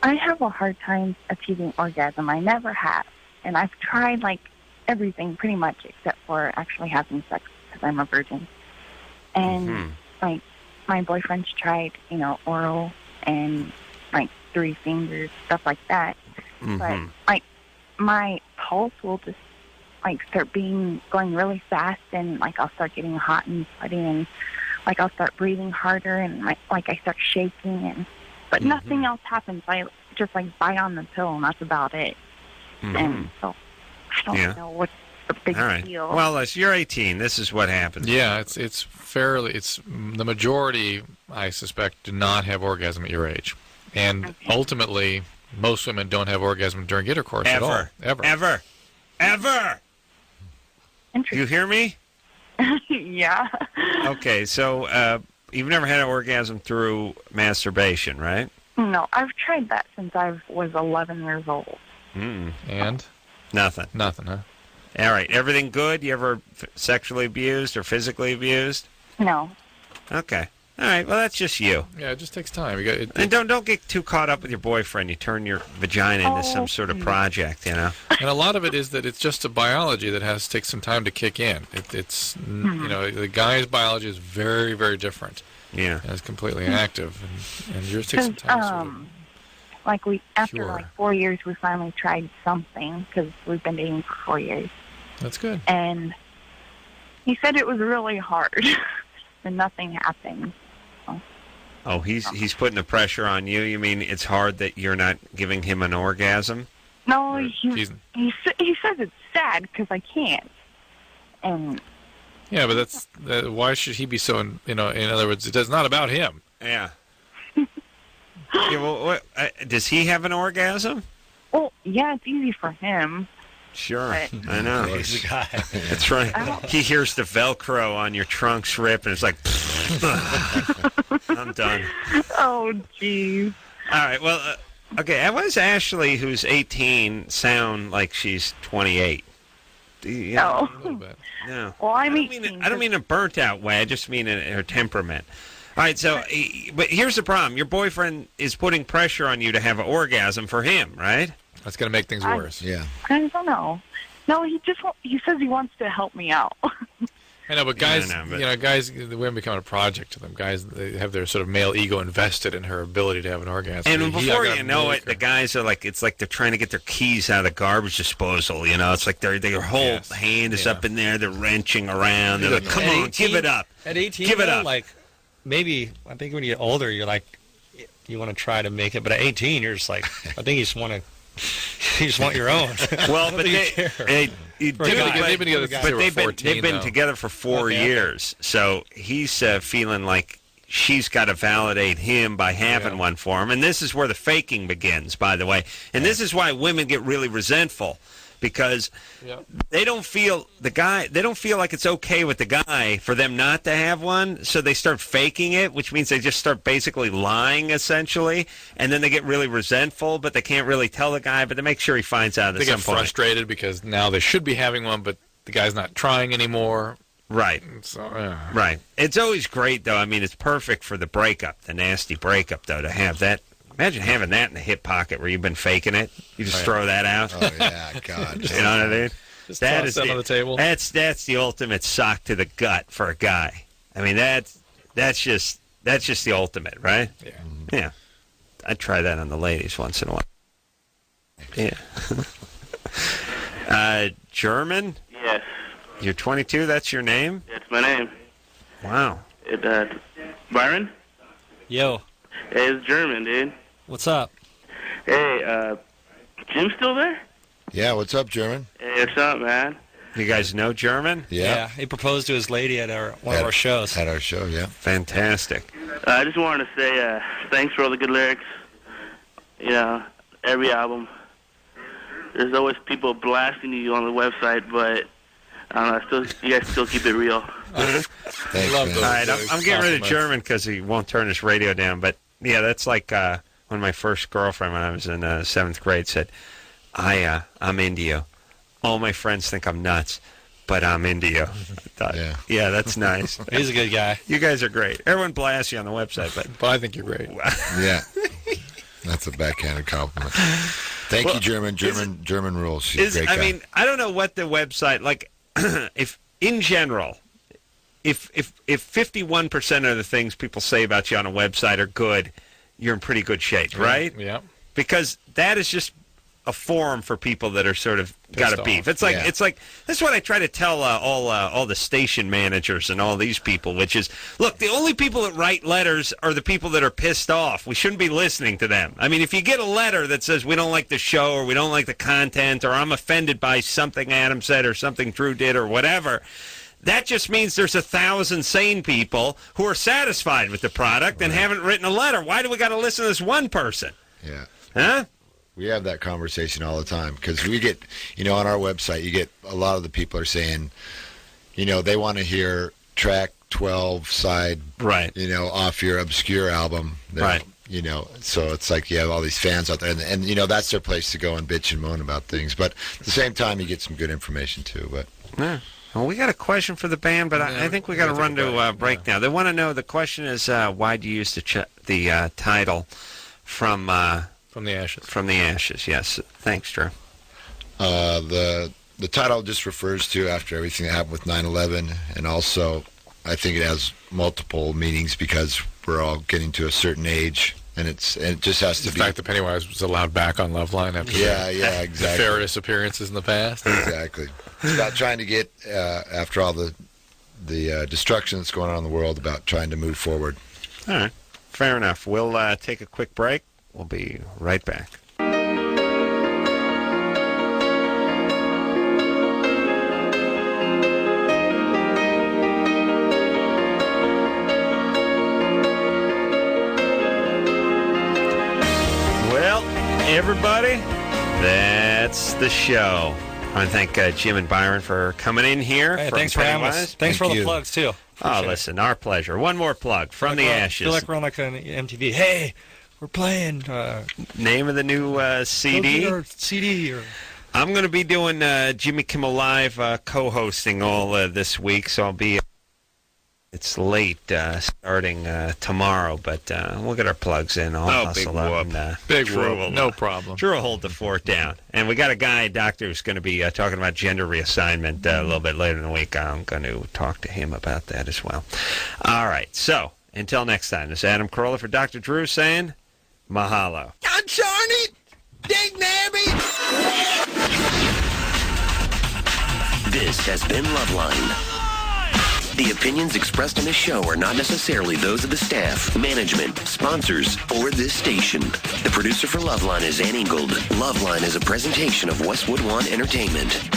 I have a hard time achieving orgasm. I never have. And I've tried, like, everything pretty much except for actually having sex because I'm a virgin. And, like, my boyfriend's tried, oral and, like, 3 fingers, stuff like that. But, like, my pulse will just, like, start going really fast and, like, I'll start getting hot and sweaty and, like, I'll start breathing harder and, I start shaking. But nothing else happens. I just, like, bite on the pill, and that's about it. And so I don't know what's the big deal. Well, as you're 18, this is what happens. Yeah, it's the majority, I suspect, do not have orgasm at your age. And ultimately, most women don't have orgasm during intercourse at all. Ever. You hear me? Yeah. Okay, so you've never had an orgasm through masturbation, right? No, I've tried that since I was 11 years old. And? Nothing, huh? All right, everything good? You ever sexually abused or physically abused? No. Okay. All right, well, that's just you. Yeah, it just takes time. And don't get too caught up with your boyfriend. You turn your vagina into some sort of project, you know. And a lot of it is that it's just a biology that has to take some time to kick in. You know, the guy's biology is very, very different. Yeah. And it's completely active, and yours takes some time. After 4 years, we finally tried something because we've been dating for 4 years. That's good. And he said it was really hard, and nothing happened. Oh, he's putting the pressure on you. You mean it's hard that you're not giving him an orgasm? No, he says it's sad because I can't. And yeah, but why should he be so? In other words, it's not about him. Yeah. Yeah. Well, does he have an orgasm? Well, yeah, it's easy for him. Sure, but I know. He's the guy. That's right. He hears the Velcro on your trunks rip, and it's like, I'm done. Oh, jeez. All right, well, okay, why does Ashley, who's 18, sound like she's 28? No. A little bit. No. Well, I don't mean a burnt-out way. I just mean in her temperament. All right, so, but here's the problem. Your boyfriend is putting pressure on you to have an orgasm for him, right? That's going to make things worse. Yeah. I don't know. No, he says he wants to help me out. I know, but guys, the women become a project to them. Guys, they have their sort of male ego invested in her ability to have an orgasm. And before you know it, the guys are like, it's like they're trying to get their keys out of the garbage disposal. You know, it's like their whole hand is up in there. They're wrenching around. They're like, come on, give it up. At 18, give it up. Like maybe I think when you get older, you're like, you want to try to make it. But at 18, you're just like, I think you just want to. You just want your own. Well, but they've been together for 4 years. So he's feeling like she's got to validate him by having one for him. And this is where the faking begins, by the way. And this is why women get really resentful. Because they don't feel like it's okay with the guy for them not to have one, so they start faking it, which means they just start basically lying, essentially, and then they get really resentful, but they can't really tell the guy, but they make sure he finds out at some point. They get frustrated because now they should be having one, but the guy's not trying anymore. Right. So, right. It's always great, though. I mean, it's perfect for the breakup, the nasty breakup, though, to have that. Imagine having that in the hip pocket where you've been faking it. You just throw that out. Oh, yeah, God. You know what I mean? Just toss that on the table. That's the ultimate sock to the gut for a guy. I mean, that's just the ultimate, right? Yeah. Yeah. I try that on the ladies once in a while. Yeah. German? Yes. You're 22, that's your name? That's my name. Wow. Byron? Yo. Hey, it's German, dude. What's up? Hey, Jim's still there? Yeah, what's up, German? Hey, what's up, man? You guys know German? Yeah. He proposed to his lady at one of our shows. At our show, yeah. Fantastic. I just wanted to say thanks for all the good lyrics. You know, every album. There's always people blasting you on the website, but I don't know, you guys still keep it real. Thanks, all right, I'm getting rid of German because he won't turn his radio down. But yeah, that's like when my first girlfriend, when I was in 7th grade, said, "I'm into you. All my friends think I'm nuts, but I'm into you." I thought, yeah, that's nice. He's a good guy. You guys are great. Everyone blasts you on the website, but I think you're great. Yeah, that's a backhanded compliment. Thank you, German. German rules. She's a great guy. I mean, I don't know what the website like. If in general, if 51% of the things people say about you on a website are good, you're in pretty good shape, right? Yeah. Because that is just a forum for people that are sort of got a beef. It's like that's what I try to tell all the station managers and all these people, which is, look, the only people that write letters are the people that are pissed off. We shouldn't be listening to them. I mean, if you get a letter that says we don't like the show or we don't like the content or I'm offended by something Adam said or something Drew did or whatever, that just means there's 1,000 sane people who are satisfied with the product and haven't written a letter. Why do we got to listen to this one person? Yeah. Huh? We have that conversation all the time because we get, on our website, you get a lot of the people are saying, they want to hear track 12 side, right? Off your obscure album, right? So it's like you have all these fans out there, and that's their place to go and bitch and moan about things. But at the same time, you get some good information too. But Well, we got a question for the band, but I think we got to run to break now. They want to know, the question is, why do you use the title From the Ashes? From the Ashes, yes. Thanks, Drew. The title just refers to after everything that happened with 9/11, and also I think it has multiple meanings because we're all getting to a certain age, and it just has to be. The fact that Pennywise was allowed back on Loveline after exactly. nefarious appearances in the past. Exactly. It's about trying to get, after all the destruction that's going on in the world, about trying to move forward. All right. Fair enough. We'll take a quick break. We'll be right back. Well, everybody, that's the show. I want to thank Jim and Byron for coming in here. Hey, from thanks for having us. Thanks for all the plugs, too. Listen, our pleasure. One more plug, From the Ashes. I feel like we're on like an MTV. Hey, we're playing. Name of the new CD? Or CD. I'm going to be doing Jimmy Kimmel Live co-hosting all this week, so I'll be... It's late starting tomorrow, but we'll get our plugs in. I'll hustle up. Big whoop. No problem. Drew will hold the fort down. And we got a guy, doctor, who's going to be talking about gender reassignment a little bit later in the week. I'm going to talk to him about that as well. All right, so until next time, this is Adam Carolla for Dr. Drew saying mahalo. Darn it! Dig nabby! This has been Loveline. The opinions expressed on this show are not necessarily those of the staff, management, sponsors, or this station. The producer for Loveline is Ann Ingold. Loveline is a presentation of Westwood One Entertainment.